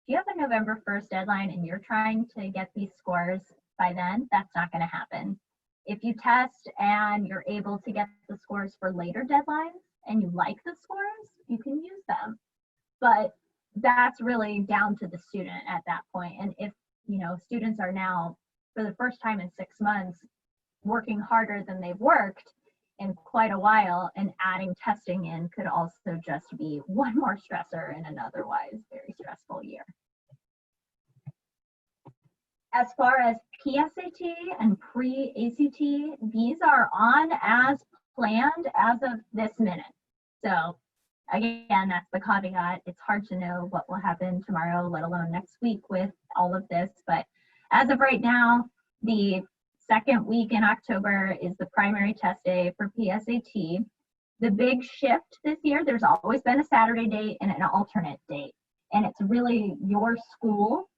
if you have a November 1st deadline and you're trying to get these scores by then, that's not going to happen. If you test and you're able to get the scores for later deadlines and you like the scores, you can use them. But that's really down to the student at that point. And if, students are now, for the first time in 6 months, working harder than they've worked in quite a while, and adding testing in could also just be one more stressor in an otherwise very stressful year. As far as PSAT and pre-ACT, these are on as planned as of this minute. So again, that's the caveat. It's hard to know what will happen tomorrow, let alone next week with all of this. But as of right now, the second week in October is the primary test day for PSAT. The big shift this year, there's always been a Saturday date and an alternate date. And it's really your school.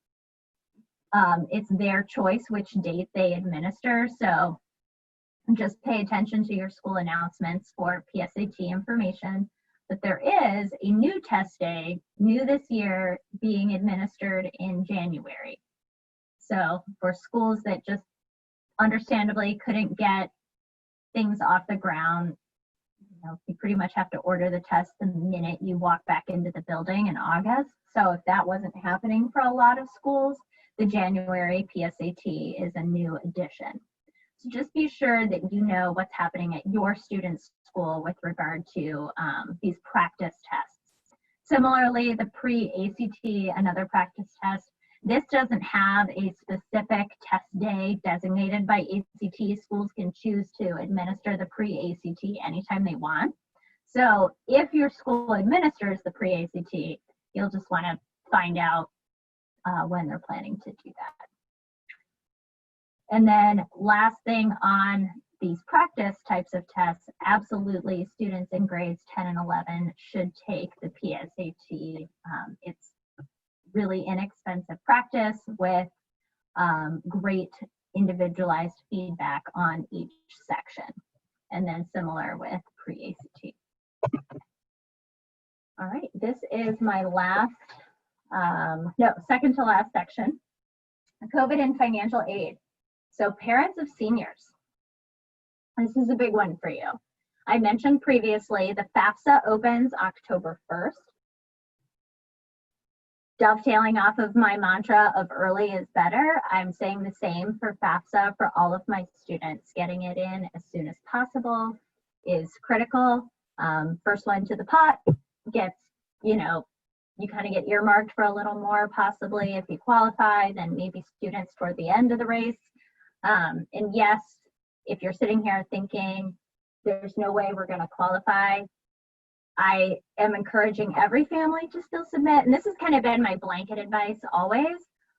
It's their choice which date they administer. So just pay attention to your school announcements for PSAT information. But there is a new test day, new this year, being administered in January. So for schools that just understandably couldn't get things off the ground, you pretty much have to order the test the minute you walk back into the building in August. So if that wasn't happening for a lot of schools, the January PSAT is a new addition. So just be sure that you know what's happening at your student's school with regard to these practice tests. Similarly, the pre-ACT, another practice test, this doesn't have a specific test day designated by ACT. Schools can choose to administer the pre-ACT anytime they want. So if your school administers the pre-ACT, you'll just want to find out when they're planning to do that. And then last thing on these practice types of tests, absolutely students in grades 10 and 11 should take the PSAT. It's really inexpensive practice with great individualized feedback on each section. And then similar with pre-ACT. All right, this is my last, second to last section, COVID and financial aid. So parents of seniors, this is a big one for you. I mentioned previously the FAFSA opens October 1st. Dovetailing off of my mantra of early is better, I'm saying the same for FAFSA for all of my students. Getting it in as soon as possible is critical. First one to the pot gets, you kind of get earmarked for a little more possibly if you qualify than maybe students toward the end of the race. And yes, if you're sitting here thinking there's no way we're going to qualify, I am encouraging every family to still submit. And this has kind of been my blanket advice always.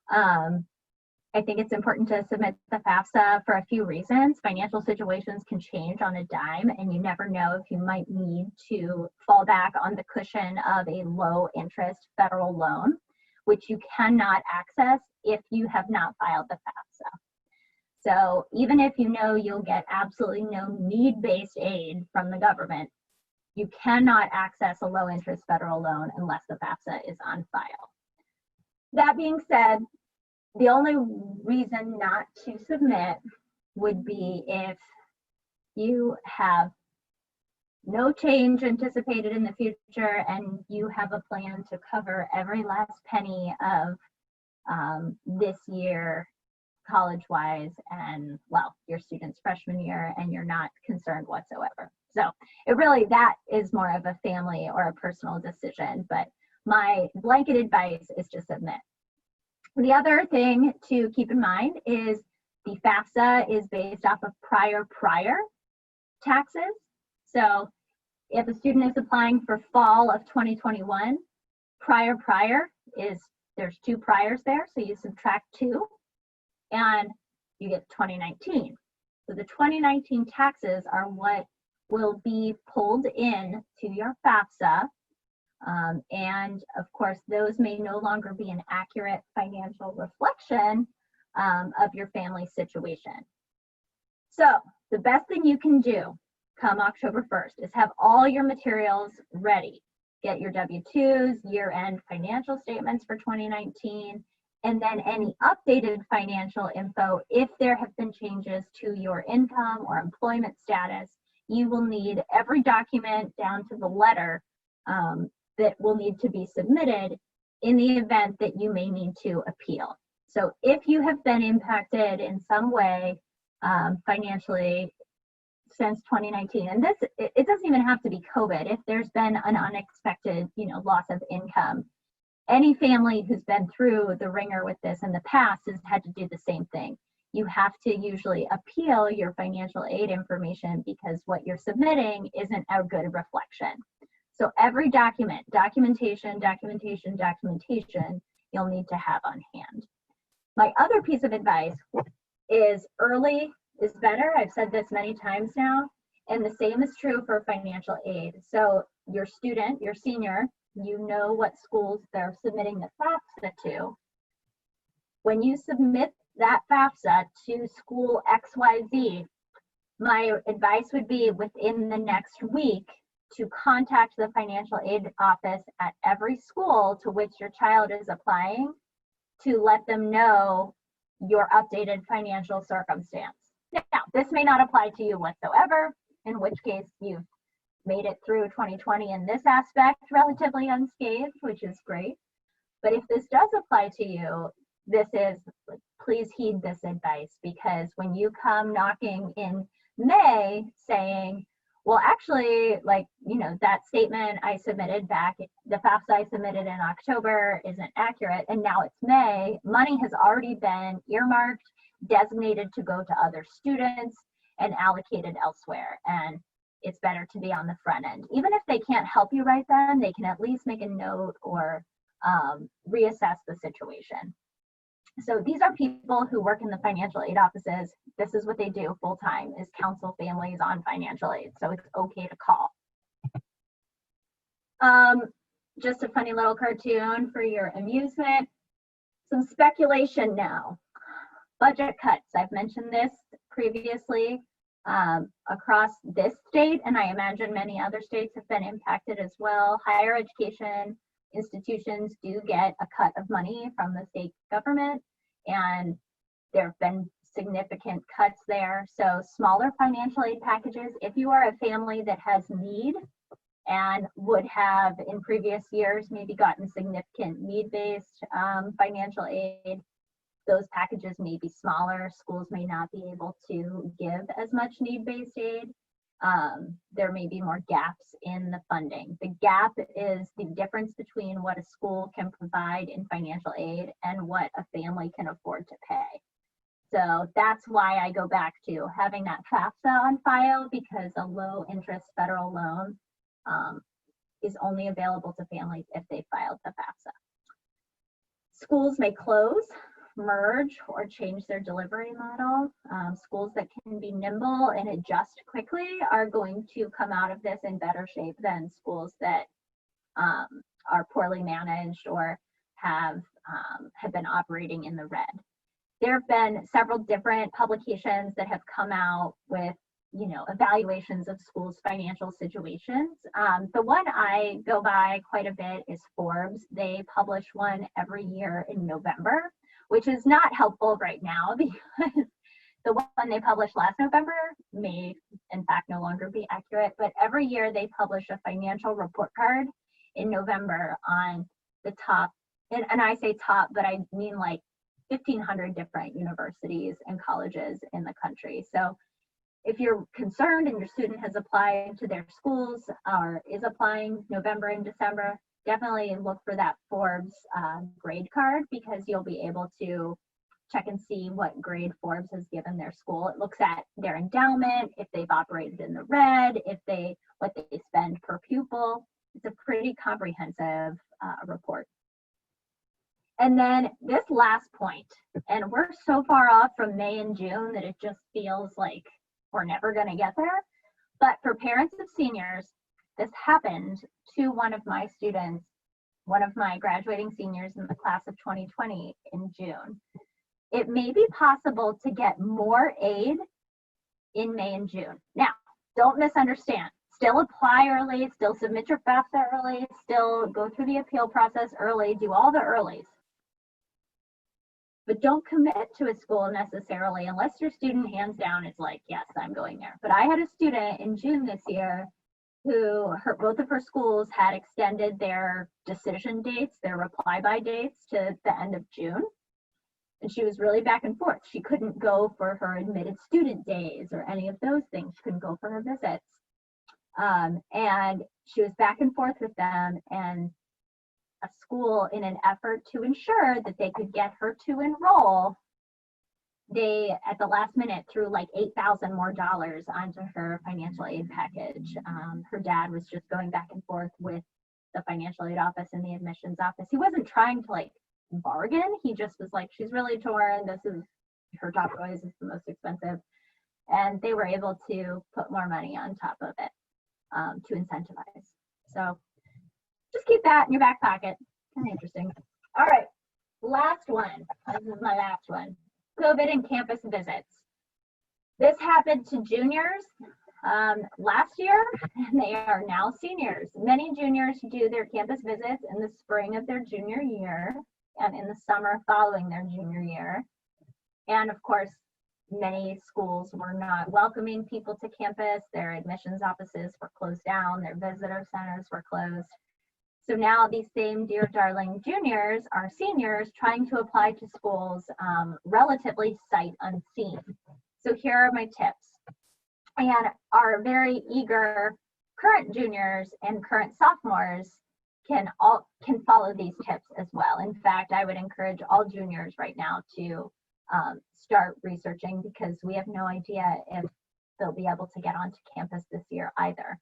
I think it's important to submit the FAFSA for a few reasons. Financial situations can change on a dime, and you never know if you might need to fall back on the cushion of a low interest federal loan, which you cannot access if you have not filed the FAFSA. So even if you know you'll get absolutely no need-based aid from the government, you cannot access a low interest federal loan unless the FAFSA is on file. That being said, the only reason not to submit would be if you have no change anticipated in the future and you have a plan to cover every last penny of this year college-wise and, well, your student's freshman year, and you're not concerned whatsoever. So it really, that is more of a family or a personal decision, but my blanket advice is to submit. The other thing to keep in mind is the FAFSA is based off of prior taxes. So if a student is applying for fall of 2021, prior is, there's two priors there, so you subtract 2 and you get 2019. So the 2019 taxes are what will be pulled in to your FAFSA. And of course, those may no longer be an accurate financial reflection of your family situation. So the best thing you can do come October 1st is have all your materials ready. Get your W-2s, year-end financial statements for 2019, and then any updated financial info if there have been changes to your income or employment status. You will need every document down to the letter that will need to be submitted in the event that you may need to appeal. So if you have been impacted in some way financially since 2019, and this, it doesn't even have to be COVID, if there's been an unexpected, loss of income, any family who's been through the ringer with this in the past has had to do the same thing. You have to usually appeal your financial aid information because what you're submitting isn't a good reflection. So every documentation, you'll need to have on hand. My other piece of advice is early is better. I've said this many times now, and the same is true for financial aid. So your student, your senior, you know what schools they're submitting the FAFSA to. When you submit that FAFSA to school XYZ, my advice would be within the next week to contact the financial aid office at every school to which your child is applying to let them know your updated financial circumstance. Now, this may not apply to you whatsoever, in which case you've made it through 2020 in this aspect relatively unscathed, which is great. But if this does apply to you, please heed this advice, because when you come knocking in May saying, well, actually, that statement I submitted back, the FAFSA I submitted in October isn't accurate, and now it's May, money has already been earmarked, designated to go to other students, and allocated elsewhere. And it's better to be on the front end. Even if they can't help you right then, they can at least make a note or reassess the situation. So these are people who work in the financial aid offices. This is what they do full time, is counsel families on financial aid. So it's okay to call. Just a funny little cartoon for your amusement. Some speculation now. Budget cuts. I've mentioned this previously across this state, and I imagine many other states have been impacted as well. Higher education institutions do get a cut of money from the state government, and there have been significant cuts there. So smaller financial aid packages, if you are a family that has need and would have in previous years maybe gotten significant need-based financial aid, those packages may be smaller. Schools may not be able to give as much need-based aid. There may be more gaps in the funding. The gap is the difference between what a school can provide in financial aid and what a family can afford to pay. So that's why I go back to having that FAFSA on file, because a low interest federal loan is only available to families if they filed the FAFSA. Schools may close, merge, or change their delivery model. Schools that can be nimble and adjust quickly are going to come out of this in better shape than schools that are poorly managed or have been operating in the red. There have been several different publications that have come out with evaluations of schools' financial situations. The one I go by quite a bit is Forbes. They publish one every year in November, which is not helpful right now because the one they published last November may in fact no longer be accurate, but every year they publish a financial report card in November on the top, and I say top, but I mean like 1,500 different universities and colleges in the country. So if you're concerned and your student has applied to their schools or is applying November and December, definitely look for that Forbes grade card, because you'll be able to check and see what grade Forbes has given their school. It looks at their endowment, if they've operated in the red, what they spend per pupil. It's a pretty comprehensive report. And then this last point, and we're so far off from May and June that it just feels like we're never going to get there. But for parents of seniors, this happened to one of my students, one of my graduating seniors in the class of 2020 in June. It may be possible to get more aid in May and June. Now, don't misunderstand. Still apply early, still submit your FAFSA early, still go through the appeal process early, do all the earlies. But don't commit to a school necessarily unless your student hands down is like, yes, I'm going there. But I had a student in June this year who both of her schools had extended their decision dates, their reply by dates, to the end of June. And she was really back and forth. She couldn't go for her admitted student days or any of those things. She couldn't go for her visits. And she was back and forth with them, and a school, in an effort to ensure that they could get her to enroll, they, at the last minute, threw like $8,000 more onto her financial aid package. Her dad was just going back and forth with the financial aid office and the admissions office. He wasn't trying to like bargain. He just was like, she's really torn. This is her top choice, is the most expensive. And they were able to put more money on top of it to incentivize. So just keep that in your back pocket. Kind of interesting. All right, last one. This is my last one. COVID and campus visits. This happened to juniors last year, and they are now seniors. Many juniors do their campus visits in the spring of their junior year and in the summer following their junior year. And of course, many schools were not welcoming people to campus. Their admissions offices were closed down. Their visitor centers were closed. So now these same dear darling juniors are seniors trying to apply to schools relatively sight unseen. So here are my tips. And our very eager current juniors and current sophomores can follow these tips as well. In fact, I would encourage all juniors right now to start researching, because we have no idea if they'll be able to get onto campus this year either.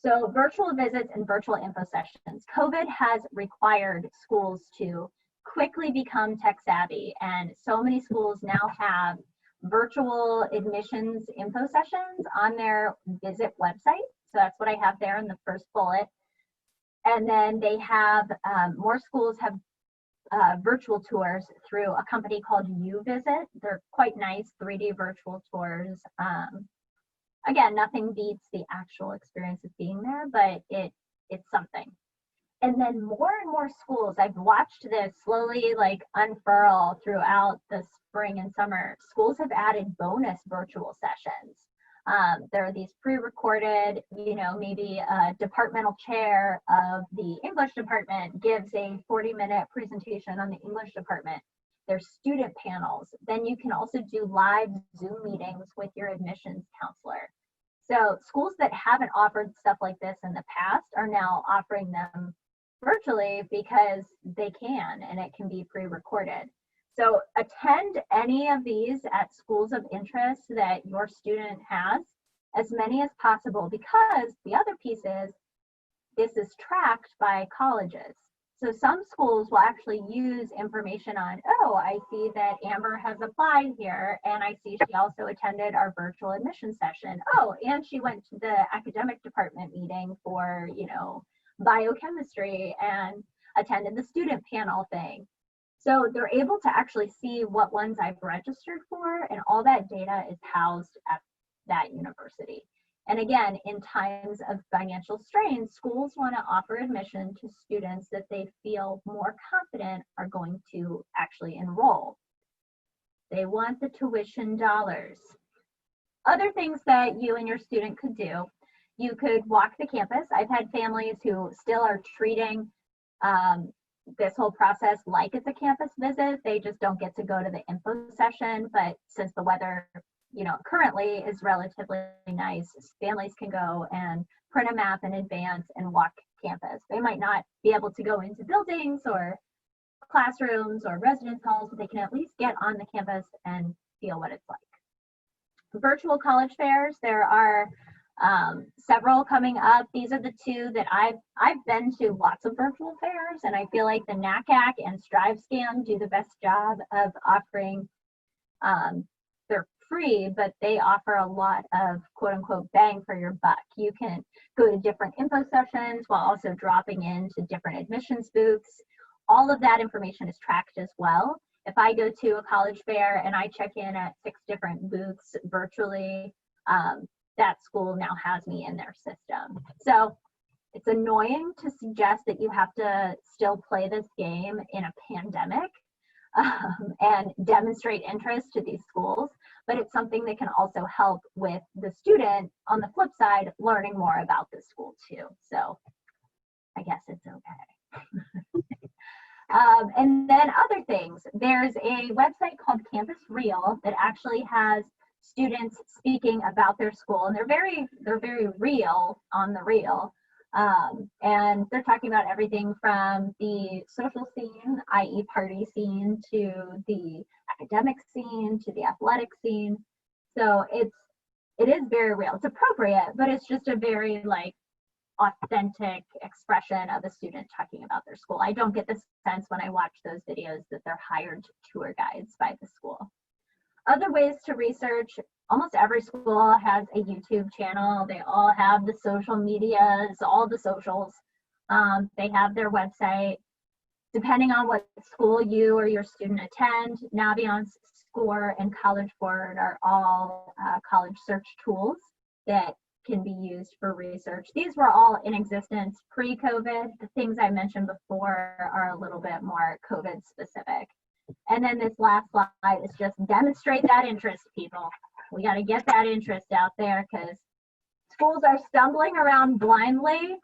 So virtual visits and virtual info sessions. COVID has required schools to quickly become tech savvy, and so many schools now have virtual admissions info sessions on their visit website. So that's what I have there in the first bullet. And then they have, more schools have virtual tours through a company called UVisit. They're quite nice 3D virtual tours. Again, nothing beats the actual experience of being there, but it's something. And then more and more schools, I've watched this slowly like unfurl throughout the spring and summer. Schools have added bonus virtual sessions. There are these pre-recorded, maybe a departmental chair of the English department gives a 40-minute presentation on the English department. There's student panels. Then you can also do live Zoom meetings with your admissions counselor. So schools that haven't offered stuff like this in the past are now offering them virtually because they can, and it can be pre-recorded. So attend any of these at schools of interest that your student has, as many as possible, because the other piece is this is tracked by colleges. So some schools will actually use information on, oh, I see that Amber has applied here, and I see she also attended our virtual admission session. Oh, and she went to the academic department meeting for, biochemistry and attended the student panel thing. So they're able to actually see what ones I've registered for, and all that data is housed at that university. And again, in times of financial strain, schools want to offer admission to students that they feel more confident are going to actually enroll. They want the tuition dollars. Other things that you and your student could do, you could walk the campus. I've had families who still are treating this whole process like it's a campus visit. They just don't get to go to the info session, but since the weather currently is relatively nice, families can go and print a map in advance and walk campus. They might not be able to go into buildings or classrooms or residence halls, but they can at least get on the campus and feel what it's like. Virtual college fairs, there are several coming up. These are the two that I've been to lots of virtual fairs, and I feel like the NACAC and StriveScan do the best job of offering, they're free, but they offer a lot of quote unquote bang for your buck. You can go to different info sessions while also dropping into different admissions booths. All of that information is tracked as well. If I go to a college fair and I check in at 6 different booths virtually, that school now has me in their system. So it's annoying to suggest that you have to still play this game in a pandemic and demonstrate interest to these schools, but it's something that can also help with the student, on the flip side, learning more about the school too. So I guess it's okay. And then other things, there's a website called Campus Reel that actually has students speaking about their school, and they're very real on the reel. And they're talking about everything from the social scene, i.e. party scene, to the academic scene, to the athletic scene. So it is very real. It's appropriate, but it's just a very like authentic expression of a student talking about their school. I don't get the sense when I watch those videos that they're hired tour guides by the school. Other ways to research, almost every school has a YouTube channel. They all have the social medias, all the socials. They have their website. Depending on what school you or your student attend, Naviance, Score, and College Board are all college search tools that can be used for research. These were all in existence pre-COVID. The things I mentioned before are a little bit more COVID specific. And then this last slide is just demonstrate that interest, people. We got to get that interest out there because schools are stumbling around blindly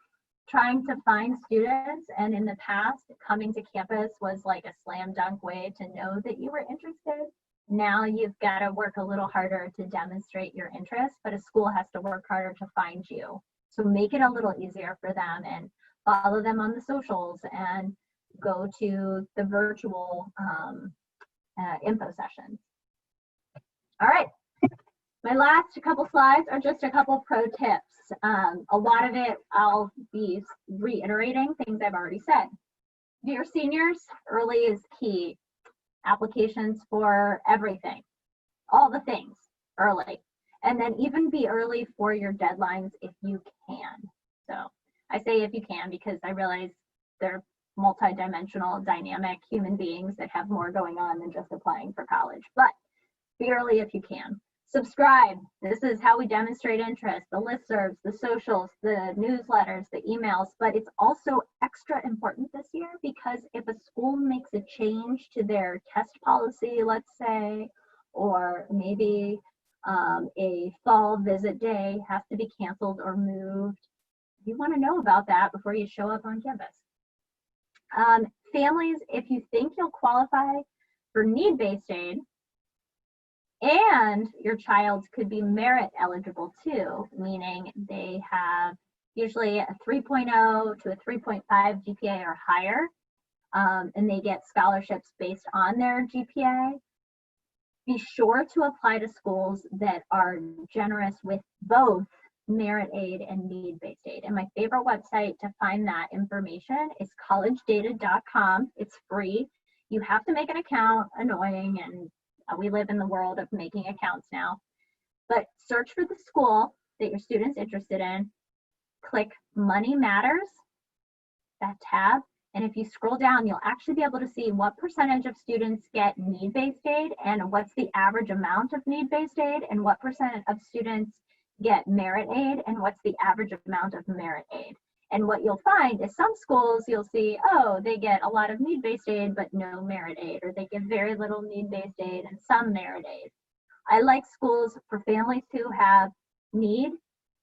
trying to find students. And in the past, coming to campus was like a slam dunk way to know that you were interested. Now you've got to work a little harder to demonstrate your interest, but a school has to work harder to find you. So make it a little easier for them and follow them on the socials and go to the virtual info sessions. All right, my last couple slides are just a couple pro tips. A lot of it I'll be reiterating things I've already said. Dear seniors, early is key. Applications for everything, all the things early. And then even be early for your deadlines if you can. So I say if you can because I realize they're multidimensional, dynamic human beings that have more going on than just applying for college. But be early if you can. Subscribe. This is how we demonstrate interest. The listservs, the socials, the newsletters, the emails. But it's also extra important this year because if a school makes a change to their test policy, let's say, or maybe a fall visit day has to be canceled or moved, you want to know about that before you show up on campus. Families, if you think you'll qualify for need-based aid, and your child could be merit eligible too, meaning they have usually a 3.0 to a 3.5 GPA or higher, and they get scholarships based on their GPA. Be sure to apply to schools that are generous with both merit aid and need-based aid. And my favorite website to find that information is collegedata.com. It's free. You have to make an account, annoying, and we live in the world of making accounts now. But search for the school that your student's interested in, click Money Matters, that tab, and if you scroll down, you'll actually be able to see what percentage of students get need-based aid and what's the average amount of need-based aid and what percent of students get merit aid and what's the average amount of merit aid. And what you'll find is some schools you'll see, oh, they get a lot of need-based aid but no merit aid, or they get very little need-based aid and some merit aid. I like schools for families who have need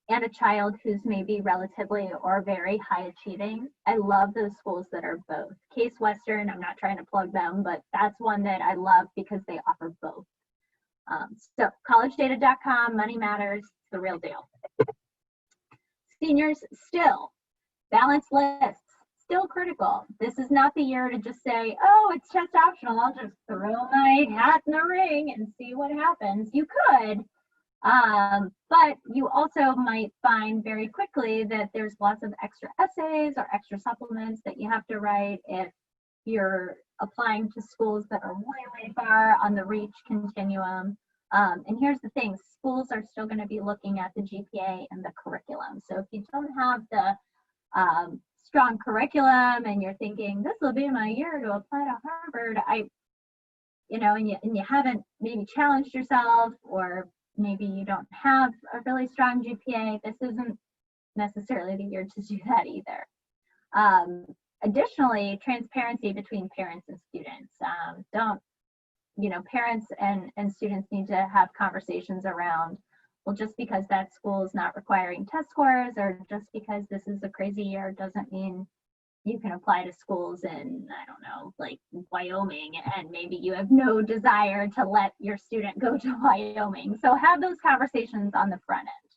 and a child who's maybe relatively or very high achieving. I love those schools that are both. Case Western, I'm not trying to plug them, but that's one that I love because they offer both. So collegedata.com, Money Matters, the real deal. Seniors, still, balanced lists, still critical. This is not the year to just say, oh, it's test optional, I'll just throw my hat in the ring and see what happens. You could, but you also might find very quickly that there's lots of extra essays or extra supplements that you have to write if you're applying to schools that are way, way far on the reach continuum. And here's the thing, schools are still going to be looking at the GPA and the curriculum. So if you don't have the strong curriculum and you're thinking this will be my year to apply to Harvard, and you haven't maybe challenged yourself, or maybe you don't have a really strong GPA, this isn't necessarily the year to do that either. Additionally, transparency between parents and students. Parents and students need to have conversations around, well, just because that school is not requiring test scores or just because this is a crazy year doesn't mean you can apply to schools in, I don't know, like Wyoming, and maybe you have no desire to let your student go to Wyoming. So have those conversations on the front end.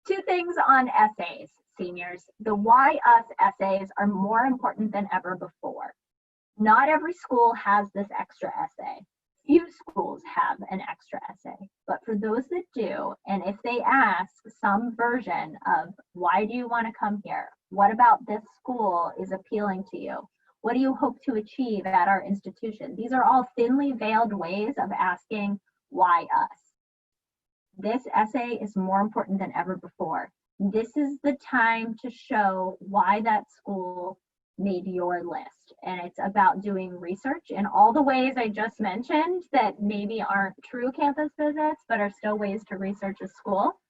Two things on essays, seniors. The why us essays are more important than ever before. Not every school has this extra essay. Few schools have an extra essay, but for those that do, and if they ask some version of why do you want to come here? What about this school is appealing to you? What do you hope to achieve at our institution? These are all thinly veiled ways of asking why us. This essay is more important than ever before. This is the time to show why that school made your list. And it's about doing research in all the ways I just mentioned that maybe aren't true campus visits, but are still ways to research a school.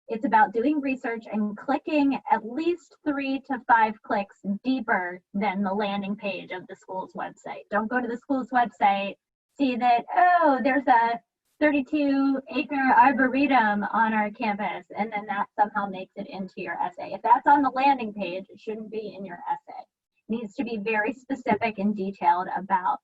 It's about doing research and clicking at least 3 to 5 clicks deeper than the landing page of the school's website. Don't go to the school's website, see that, oh, there's a 32-acre arboretum on our campus, and then that somehow makes it into your essay. If that's on the landing page, it shouldn't be in your essay. It needs to be very specific and detailed about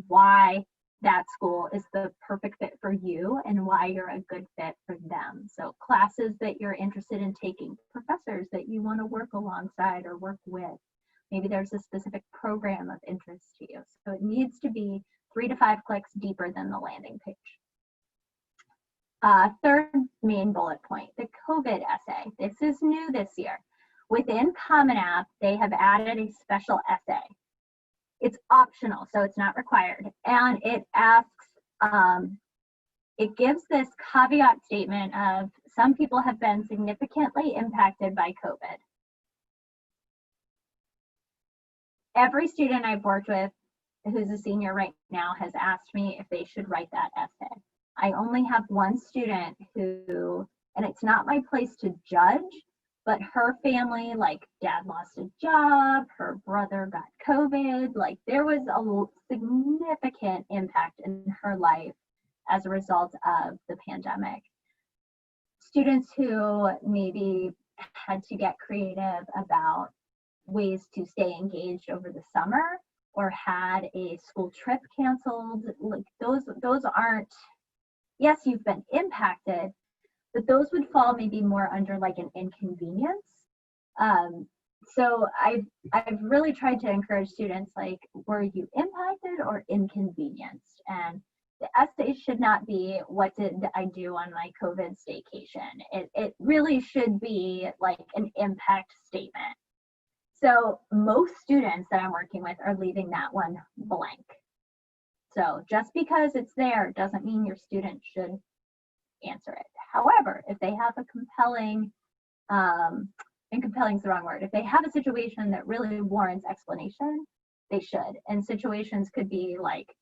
why that school is the perfect fit for you and why you're a good fit for them. So classes that you're interested in taking, professors that you want to work alongside or work with. Maybe there's a specific program of interest to you. So it needs to be 3 to 5 clicks deeper than the landing page. Third main bullet point, the COVID essay. This is new this year. Within Common App, they have added a special essay. It's optional, so it's not required. And it asks, it gives this caveat statement of some people have been significantly impacted by COVID. Every student I've worked with who's a senior right now has asked me if they should write that essay. I only have one student who, and it's not my place to judge, but her family, like dad lost a job, her brother got COVID, like there was a significant impact in her life as a result of the pandemic. Students who maybe had to get creative about ways to stay engaged over the summer or had a school trip canceled, like those aren't, yes, you've been impacted, but those would fall maybe more under like an inconvenience. So I've really tried to encourage students, like, were you impacted or inconvenienced? And the essay should not be, what did I do on my COVID staycation? It really should be like an impact statement. So most students that I'm working with are leaving that one blank. So just because it's there doesn't mean your student should answer it. However, if they have a compelling, and compelling is the wrong word, if they have a situation that really warrants explanation, they should. And situations could be like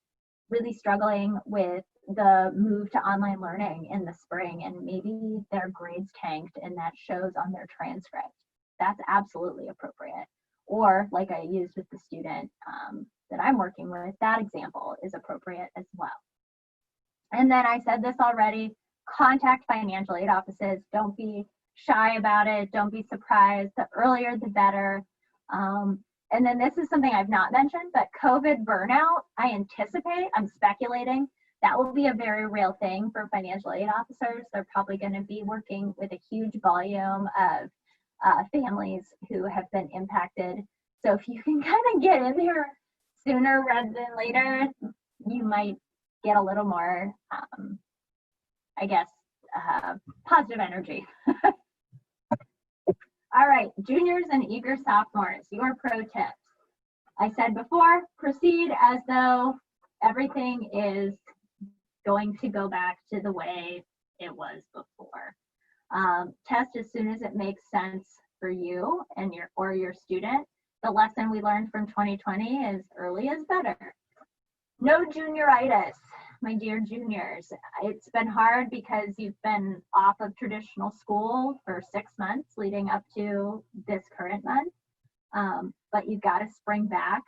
really struggling with the move to online learning in the spring, and maybe their grades tanked and that shows on their transcript. That's absolutely appropriate. Or like I used with the student that I'm working with, that example is appropriate as well. And then I said this already, contact financial aid offices. Don't be shy about it. Don't be surprised. The earlier, the better. And then this is something I've not mentioned, but COVID burnout, I anticipate, I'm speculating, that will be a very real thing for financial aid officers. They're probably going to be working with a huge volume of families who have been impacted. So if you can kind of get in there sooner rather than later, you might get a little more, I guess, positive energy. All right, juniors and eager sophomores, your pro tips. I said before, proceed as though everything is going to go back to the way it was before. Test as soon as it makes sense for you and your student. The lesson we learned from 2020 is early is better. No junioritis, my dear juniors. It's been hard because you've been off of traditional school for 6 months leading up to this current month, but you've got to spring back.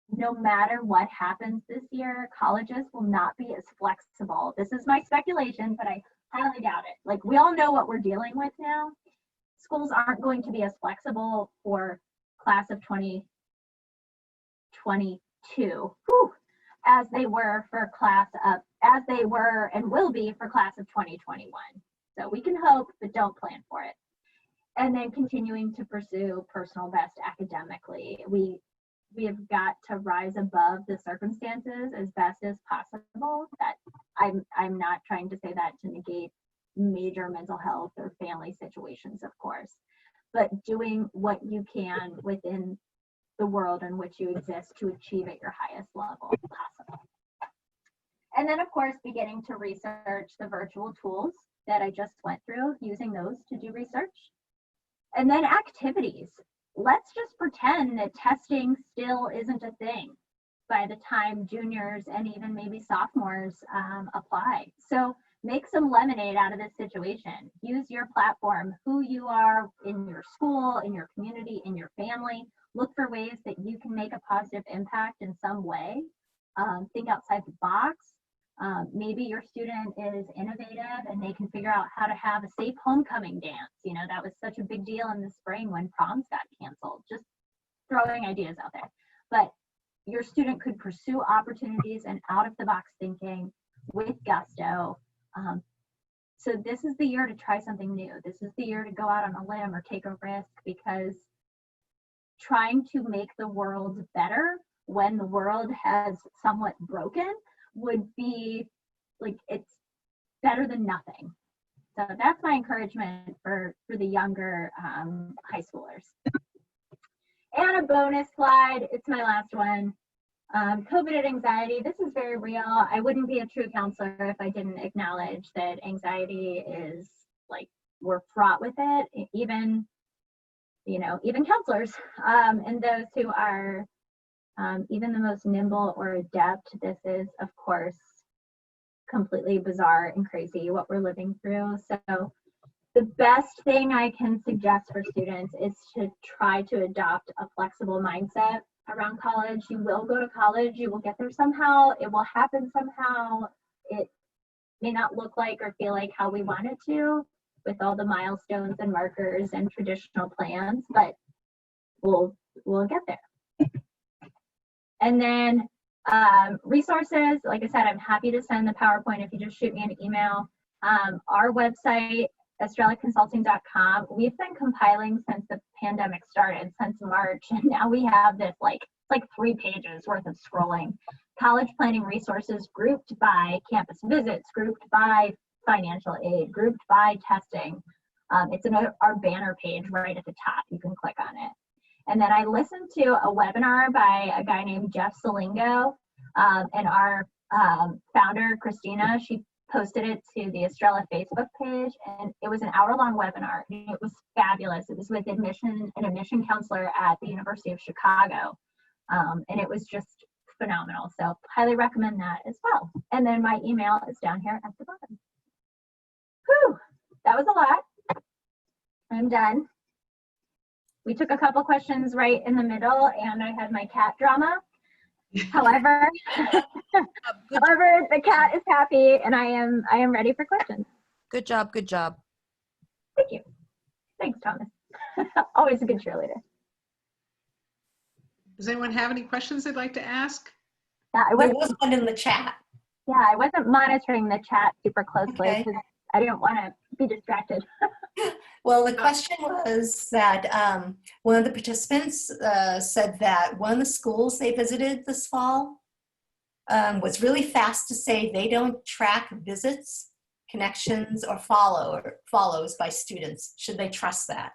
No matter what happens this year, colleges will not be as flexible. This is my speculation, but I highly doubt it. Like, we all know what we're dealing with now. Schools aren't going to be as flexible for class of 2022 as they were and will be for class of 2021. So we can hope, but don't plan for it. And then continuing to pursue personal best academically. We have got to rise above the circumstances as best as possible. That I'm not trying to say that to negate major mental health or family situations, of course, but doing what you can within the world in which you exist to achieve at your highest level possible. And then, of course, beginning to research the virtual tools that I just went through, using those to do research. And then activities. Let's just pretend that testing still isn't a thing by the time juniors and even maybe sophomores apply. So make some lemonade out of this situation. Use your platform, who you are in your school, in your community, in your family. Look for ways that you can make a positive impact in some way. Think outside the box. Maybe your student is innovative and they can figure out how to have a safe homecoming dance. You know, that was such a big deal in the spring when proms got canceled. Just throwing ideas out there. But your student could pursue opportunities and out of the box thinking with gusto. So this is the year to try something new. This is the year to go out on a limb or take a risk, because trying to make the world better when the world has somewhat broken would be like, it's better than nothing. So that's my encouragement for the younger high schoolers. And a bonus slide, it's my last one. COVID and anxiety, this is very real. I wouldn't be a true counselor if I didn't acknowledge that anxiety is like, we're fraught with it, even, you know, even counselors and those who are even the most nimble or adept. This is, of course, completely bizarre and crazy what we're living through. So the best thing I can suggest for students is to try to adopt a flexible mindset around college. You will go to college, you will get there somehow, it will happen somehow. It may not look like or feel like how we want it to, with all the milestones and markers and traditional plans, but we'll get there. And then resources, like I said, I'm happy to send the PowerPoint if you just shoot me an email. Our website, estrelaconsulting.com, we've been compiling since the pandemic started, since March, and now we have this like 3 pages worth of scrolling. College planning resources grouped by campus visits, grouped by financial aid, grouped by testing. It's in our banner page right at the top. You can click on it. And then I listened to a webinar by a guy named Jeff Salingo, and our founder, Christina, she posted it to the Estrela Facebook page, and it was an hour-long webinar. It was fabulous. It was with an admission counselor at the University of Chicago, and it was just phenomenal. So highly recommend that as well. And then my email is down here at the bottom. Whew, that was a lot. I'm done. We took a couple questions right in the middle, and I had my cat drama. However, the cat is happy, and I am ready for questions. Good job. Good job. Thank you. Thanks, Thomas. Always a good cheerleader. Does anyone have any questions they'd like to ask? Yeah, There was one in the chat. Yeah, I wasn't monitoring the chat super closely Okay. because I didn't want to be distracted. Well, the question was that one of the participants said that one of the schools they visited this fall was really fast to say they don't track visits, connections, or follows by students. Should they trust that?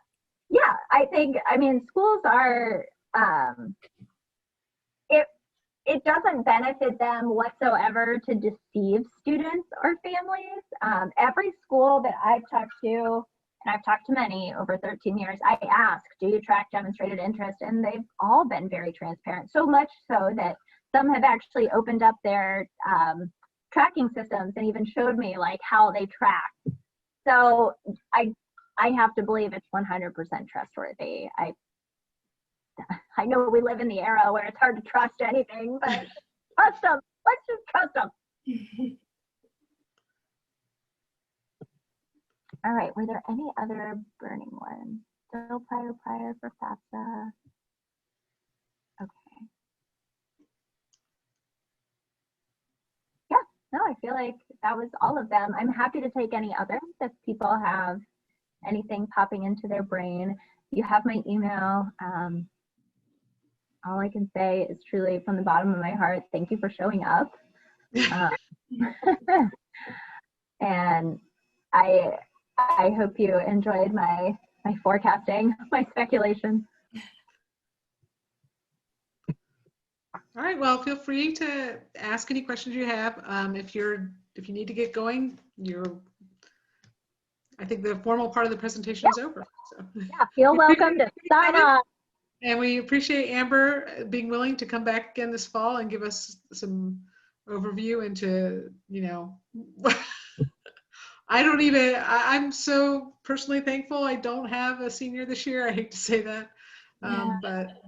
Yeah, I mean, schools are, it doesn't benefit them whatsoever to deceive students or families. Every school that I've talked to, and I've talked to many over 13 years, I ask, do you track demonstrated interest? And they've all been very transparent, so much so that some have actually opened up their tracking systems and even showed me like how they track. So I have to believe it's 100% trustworthy. I know we live in the era where it's hard to trust anything, but trust them. Let's just trust them. All right, were there any other burning ones? Still prior for FAFSA. Okay. Yeah, no, I feel like that was all of them. I'm happy to take any others if people have anything popping into their brain. You have my email. All I can say is truly from the bottom of my heart, thank you for showing up. And I hope you enjoyed my forecasting, my speculation. All right, well, feel free to ask any questions you have. If you need to get going, I think the formal part of the presentation is over. So. Yeah, feel welcome to sign on. And we appreciate Amber being willing to come back again this fall and give us some overview into, I'm so personally thankful I don't have a senior this year. I hate to say that, but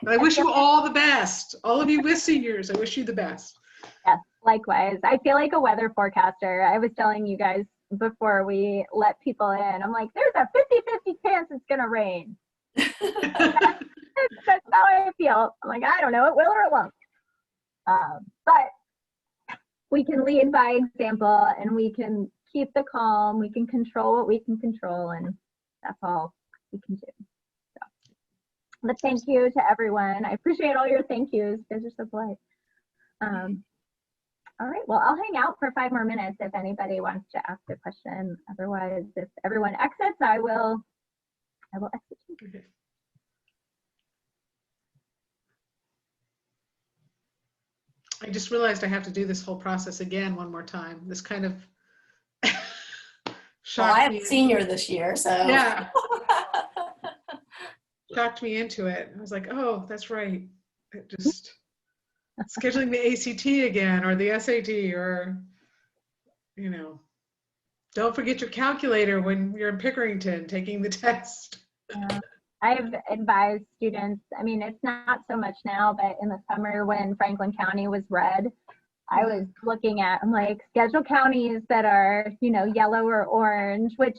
I wish you all the best. All of you with seniors, I wish you the best. Yes, likewise. I feel like a weather forecaster. I was telling you guys before we let people in, I'm like, there's a 50-50 chance it's going to rain. That's how I feel. I'm like, I don't know, it will or it won't. But we can lead by example, and we can keep the calm. We can control what we can control, and that's all we can do. So, but thank you to everyone. I appreciate all your thank yous. You guys are so polite. All right, well, I'll hang out for 5 more minutes if anybody wants to ask a question. Otherwise, if everyone exits, I will exit too. Okay. I just realized I have to do this whole process again one more time. This kind of Well, I'm me. a senior this year, so. Yeah. Shocked me into it. I was like, oh, that's right. Just scheduling the ACT again, or the SAT, or, don't forget your calculator when you're in Pickerington taking the test. I've advised students, I mean, it's not so much now, but in the summer when Franklin County was red, I was looking at, I'm like, schedule counties that are, yellow or orange, which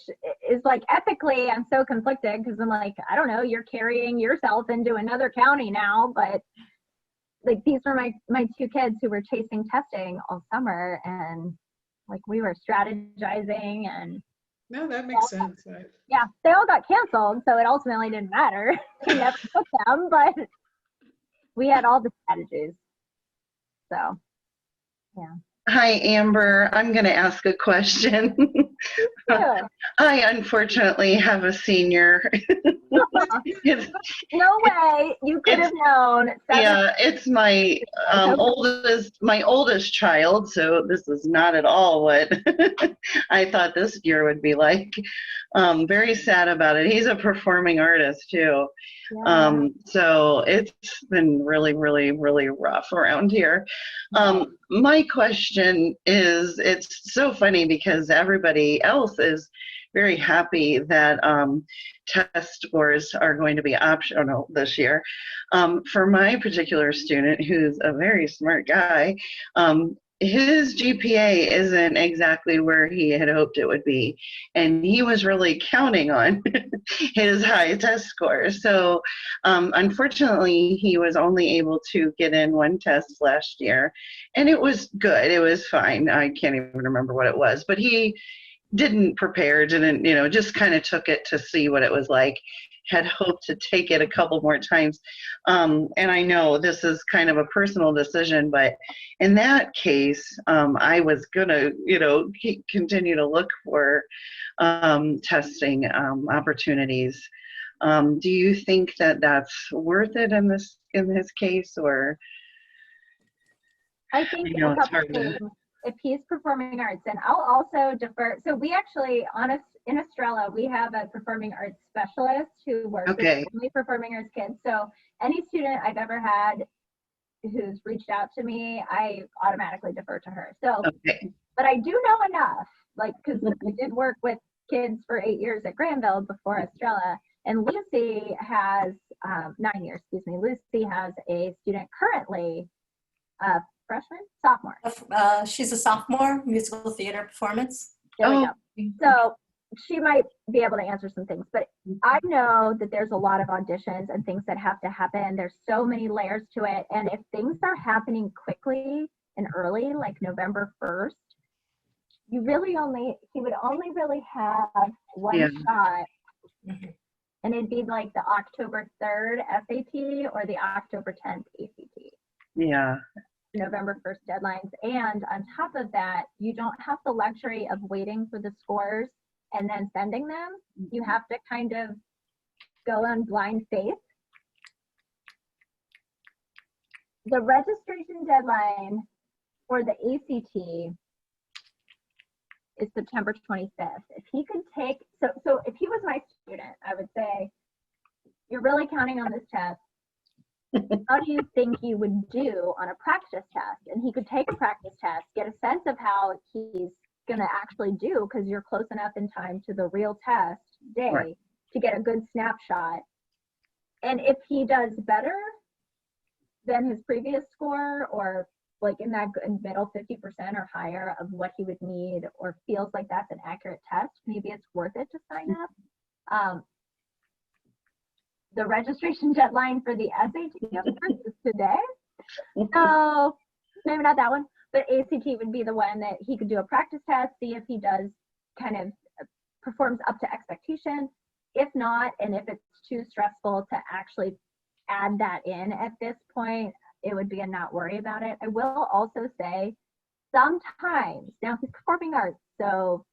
is like ethically, I'm so conflicted because I'm like, I don't know, you're carrying yourself into another county now, but like these were my 2 kids who were chasing testing all summer, and like we were strategizing and. No, that makes sense. Yeah, they all got canceled, so it ultimately didn't matter. We never took them, but we had all the strategies. So, yeah. Hi, Amber. I'm going to ask a question. Yeah. I unfortunately have a senior. No way you could have known. Yeah, it's my oldest child, so this is not at all what I thought this year would be like. Very sad about it. He's a performing artist too. Yeah. So it's been really, really, really rough around here. My question is, it's so funny because everybody else is very happy that test scores are going to be optional this year. For my particular student, who's a very smart guy, his GPA isn't exactly where he had hoped it would be, and he was really counting on his high test score. So unfortunately, he was only able to get in 1 test last year, and it was good. It was fine. I can't even remember what it was, but he didn't prepare, just kind of took it to see what it was like. Had hoped to take it a couple more times. And I know this is kind of a personal decision, but in that case, I was gonna, continue to look for testing opportunities. Do you think that that's worth it in this case, or? I think a couple things. If he's performing arts, and I'll also defer. So we actually, in Estrela, we have a performing arts specialist who works with only performing arts kids. So any student I've ever had who's reached out to me, I automatically defer to her. So, but I do know enough, like, because I did work with kids for 8 years at Granville before Estrela. And Lucy has 9 years, excuse me. Lucy has a student currently, freshman, sophomore. She's a sophomore, musical theater performance. There we go. So she might be able to answer some things, but I know that there's a lot of auditions and things that have to happen. There's so many layers to it. And if things are happening quickly and early, like November 1st, he would only really have one Yeah. shot, Mhm. and it'd be like the October 3rd SAT or the October 10th ACT. Yeah. November 1st deadlines. And on top of that, you don't have the luxury of waiting for the scores and then sending them. You have to kind of go on blind faith. The registration deadline for the ACT is September 25th. If he could take, so if he was my student, I would say, you're really counting on this test. How do you think you would do on a practice test? And he could take a practice test, get a sense of how he's going to actually do, because you're close enough in time to the real test day Right. to get a good snapshot. And if he does better than his previous score, or like in that middle 50% or higher of what he would need, or feels like that's an accurate test, maybe it's worth it to sign up. The registration deadline for the SAT is today. So maybe not that one, but ACT would be the one that he could do a practice test, see if he does kind of performs up to expectation. If not, and if it's too stressful to actually add that in at this point, it would be a not worry about it. I will also say sometimes, now he's performing arts, so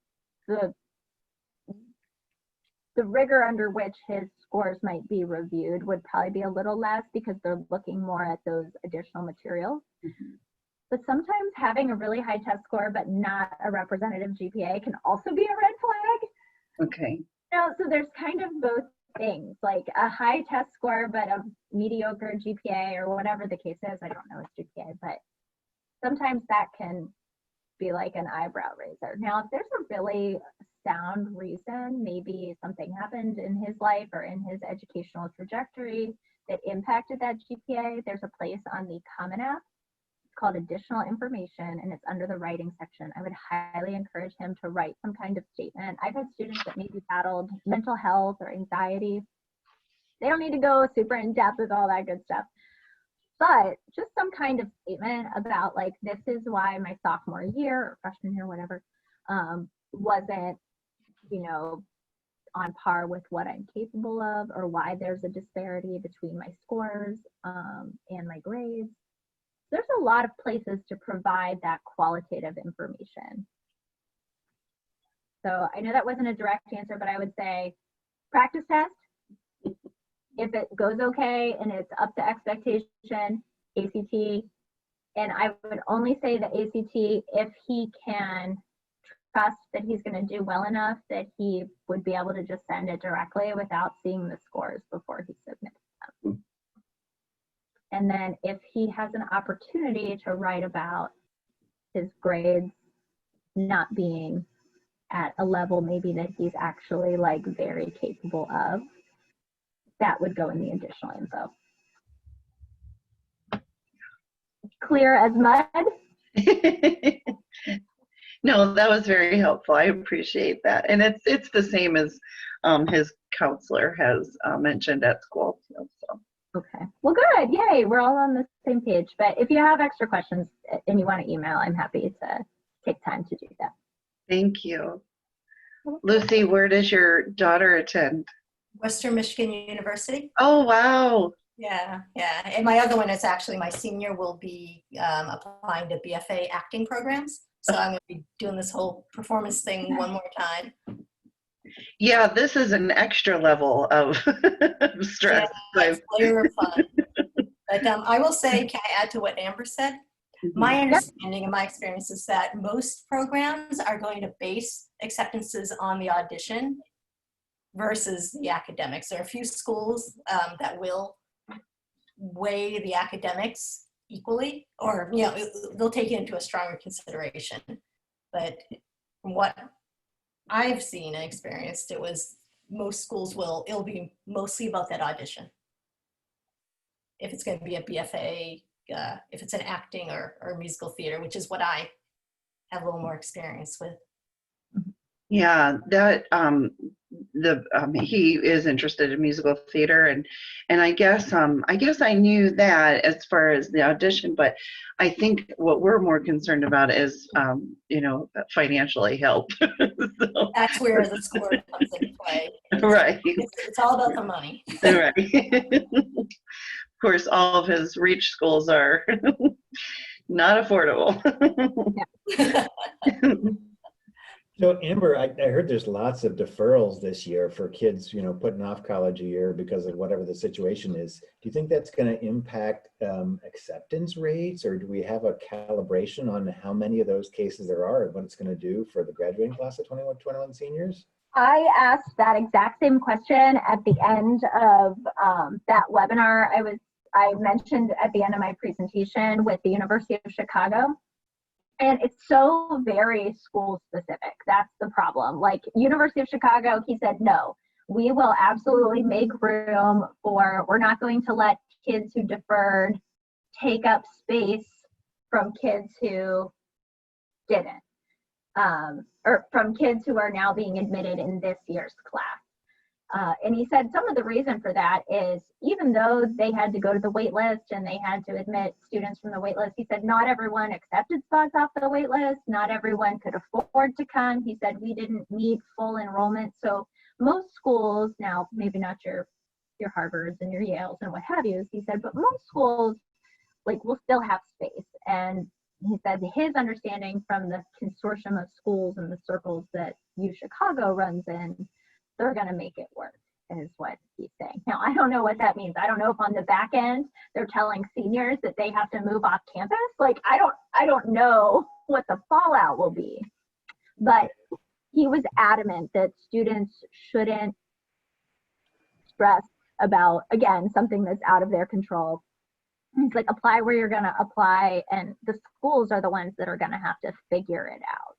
the rigor under which his scores might be reviewed would probably be a little less because they're looking more at those additional materials. Mhm. But sometimes having a really high test score but not a representative GPA can also be a red flag. Okay. So there's kind of both things, like a high test score but a mediocre GPA or whatever the case is. I don't know his GPA, but sometimes that can be like an eyebrow raiser. Now, if there's a really sound reason, maybe something happened in his life or in his educational trajectory that impacted that GPA, there's a place on the Common App. It's called Additional Information, and it's under the writing section. I would highly encourage him to write some kind of statement. I've had students that maybe battled mental health or anxiety. They don't need to go super in depth with all that good stuff, but just some kind of statement about like, this is why my sophomore year or freshman year, whatever, wasn't, on par with what I'm capable of, or why there's a disparity between my scores and my grades. There's a lot of places to provide that qualitative information. So I know that wasn't a direct answer, but I would say practice test. If it goes okay and it's up to expectation, ACT. And I would only say the ACT if he can trust that he's going to do well enough that he would be able to just send it directly without seeing the scores before he submits them. And then if he has an opportunity to write about his grades not being at a level maybe that he's actually like very capable of, that would go in the additional info. Clear as mud? No, that was very helpful. I appreciate that. And it's the same as his counselor has mentioned at school. So. Okay. Well, good. Yay. We're all on the same page. But if you have extra questions and you want to email, I'm happy to take time to do that. Thank you. Lucy, where does your daughter attend? Western Michigan University. Oh, wow. Yeah. And my other one is actually my senior will be applying to BFA acting programs. So I'm going to be doing this whole performance thing one more time. Yeah, this is an extra level of stress. Yeah, it's a layer of fun. But I will say, can I add to what Amber said? My understanding and my experience is that most programs are going to base acceptances on the audition versus the academics. There are a few schools that will weigh the academics equally, or they'll take it into a stronger consideration. But from what I've seen and experienced, most schools it'll be mostly about that audition. If it's going to be a BFA, if it's an acting or musical theater, which is what I have a little more experience with. Yeah, that he is interested in musical theater, and I guess I knew that as far as the audition, but I think what we're more concerned about is financially help. So, That's where the score comes into play. right, It's all about the money. right. Of course, all of his reach schools are not affordable. So Amber, I heard there's lots of deferrals this year for kids, putting off college a year because of whatever the situation is. Do you think that's going to impact acceptance rates, or do we have a calibration on how many of those cases there are and what it's going to do for the graduating class of 21 seniors? I asked that exact same question at the end of that webinar. I mentioned at the end of my presentation with the University of Chicago. And it's so very school specific. That's the problem. Like University of Chicago, he said, no, we will absolutely make room we're not going to let kids who deferred take up space from kids who didn't, or from kids who are now being admitted in this year's class. And he said some of the reason for that is even though they had to go to the wait list and they had to admit students from the wait list, he said not everyone accepted spots off the wait list, not everyone could afford to come. He said we didn't meet full enrollment. So most schools, now maybe not your Harvards and your Yales and what have you, he said, but most schools will still have space. And he said his understanding from the consortium of schools and the circles that U Chicago runs in, they're going to make it work, is what he's saying. Now, I don't know what that means. I don't know if on the back end they're telling seniors that they have to move off campus. I don't know what the fallout will be. But he was adamant that students shouldn't stress about, again, something that's out of their control. He's like, apply where you're going to apply, and the schools are the ones that are going to have to figure it out.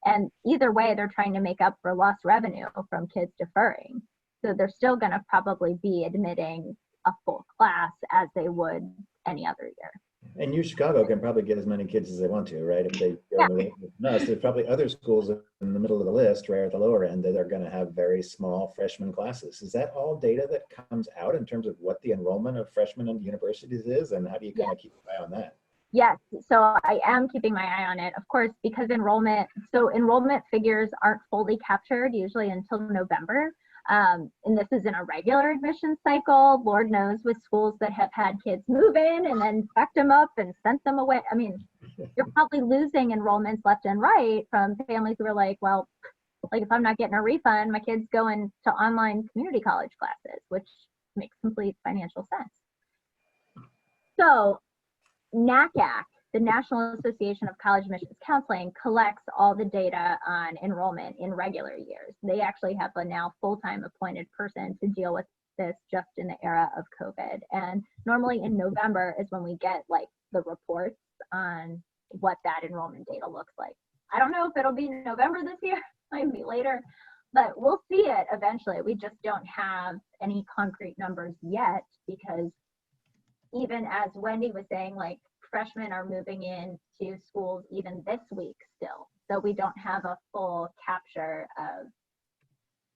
And either way, they're trying to make up for lost revenue from kids deferring. So they're still going to probably be admitting a full class as they would any other year. And U Chicago can probably get as many kids as they want to, right? If they go with us, there's probably other schools in the middle of the list, right at the lower end, that are going to have very small freshman classes. Is that all data that comes out in terms of what the enrollment of freshmen in universities is, and how do you kind of keep an eye on that? Yes, so I am keeping my eye on it, of course, because enrollment figures aren't fully captured usually until November. And this is in a regular admission cycle. Lord knows with schools that have had kids move in and then packed them up and sent them away. I mean, you're probably losing enrollments left and right from families who are like, well, if I'm not getting a refund, my kid's going to online community college classes, which makes complete financial sense. So NACAC, the National Association of College Admissions Counseling, collects all the data on enrollment in regular years. They actually have a now full-time appointed person to deal with this just in the era of COVID. And normally in November is when we get the reports on what that enrollment data looks like. I don't know if it'll be November this year, might be later, but we'll see it eventually. We just don't have any concrete numbers yet because even as Wendy was saying, freshmen are moving into schools even this week still. So we don't have a full capture of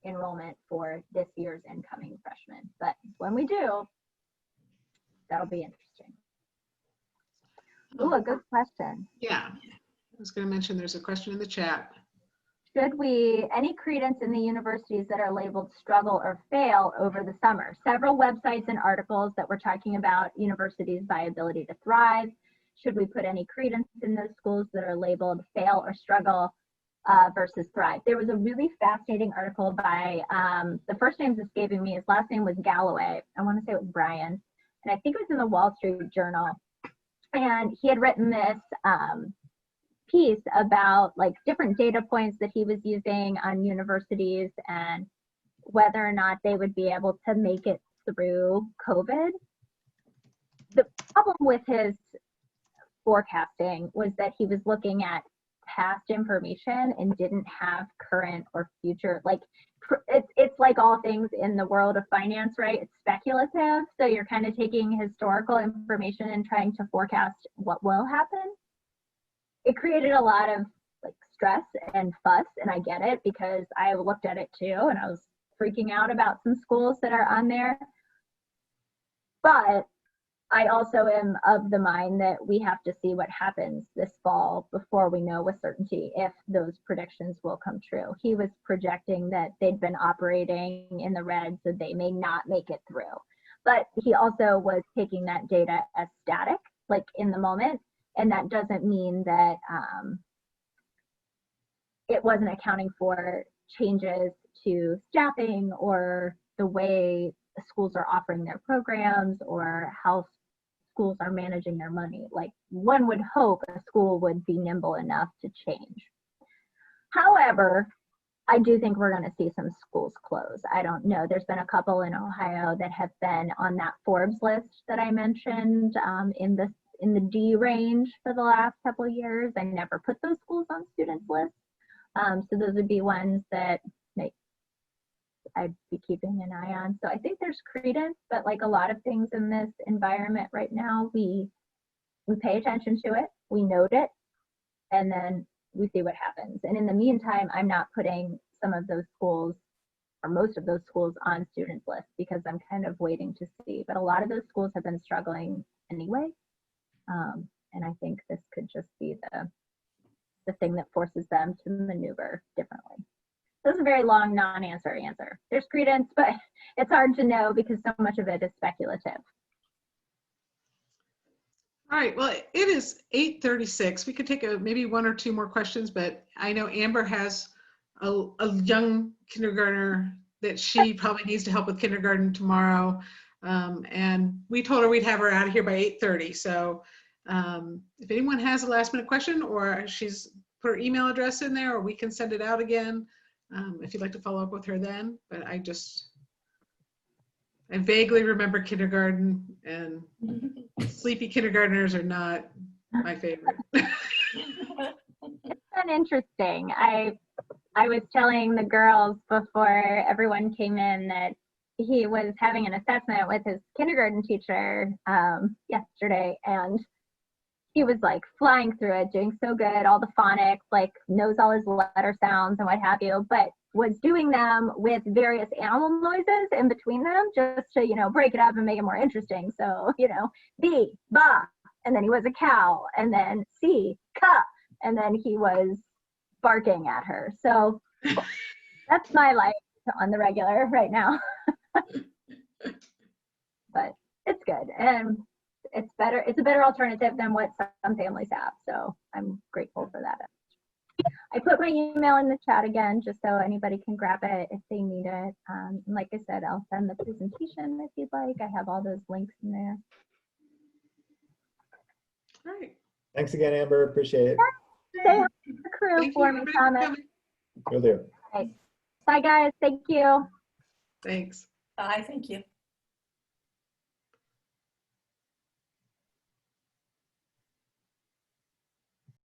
enrollment for this year's incoming freshmen. But when we do, that'll be interesting. Oh, a good question. Yeah, I was going to mention there's a question in the chat. Should any credence in the universities that are labeled struggle or fail over the summer? Several websites and articles that were talking about universities' viability to thrive. Should we put any credence in those schools that are labeled fail or struggle versus thrive? There was a really fascinating article by, the first name's escaping me, his last name was Galloway. I want to say it was Brian. And I think it was in the Wall Street Journal. And he had written this piece about different data points that he was using on universities and whether or not they would be able to make it through COVID. The problem with his forecasting was that he was looking at past information and didn't have current or future, it's like all things in the world of finance, right? It's speculative. So you're kind of taking historical information and trying to forecast what will happen. It created a lot of like stress and fuss, and I get it because I looked at it too, and I was freaking out about some schools that are on there. But I also am of the mind that we have to see what happens this fall before we know with certainty if those predictions will come true. He was projecting that they'd been operating in the red, so they may not make it through. But he also was taking that data as static, like in the moment, and that doesn't mean that it wasn't accounting for changes to staffing or the way the schools are offering their programs or how schools are managing their money. Like, one would hope a school would be nimble enough to change. However, I do think we're going to see some schools close. I don't know. There's been a couple in Ohio that have been on that Forbes list that I mentioned in the D range for the last couple of years. I never put those schools on students lists. So those would be ones that I'd be keeping an eye on. So I think there's credence, but like a lot of things in this environment right now, we pay attention to it, we note it, and then we see what happens. And in the meantime, I'm not putting some of those schools or most of those schools on students lists because I'm kind of waiting to see. But a lot of those schools have been struggling anyway. And I think this could just be the thing that forces them to maneuver differently. That was a very long non-answer answer. There's credence, but it's hard to know because so much of it is speculative. All right, well, it is 8:36. We could take maybe one or two more questions, but I know Amber has a young kindergartner that she probably needs to help with kindergarten tomorrow. And we told her we'd have her out of here by 8:30. So if anyone has a last minute question, or she's put her email address in there, or we can send it out again if you'd like to follow up with her then. But I vaguely remember kindergarten, and sleepy kindergartners are not my favorite. It's been interesting. I was telling the girls before everyone came in that he was having an assessment with his kindergarten teacher yesterday, and he was like flying through it, doing so good, all the phonics, like knows all his letter sounds and what have you, but was doing them with various animal noises in between them just to, break it up and make it more interesting. So, B, ba, and then he was a cow, and then C, ka, and then he was barking at her. So that's my life on the regular right now. But it's good. And it's better. It's a better alternative than what some families have. So I'm grateful for that. I put my email in the chat again, just so anybody can grab it if they need it. Like I said, I'll send the presentation if you'd like. I have all those links in there. All right. Thanks again, Amber. Appreciate it. Say hi to the crew Thank for you, me, everybody, for Thomas. coming. Will do. Bye, guys. Thank you. Thanks. Bye, thank you.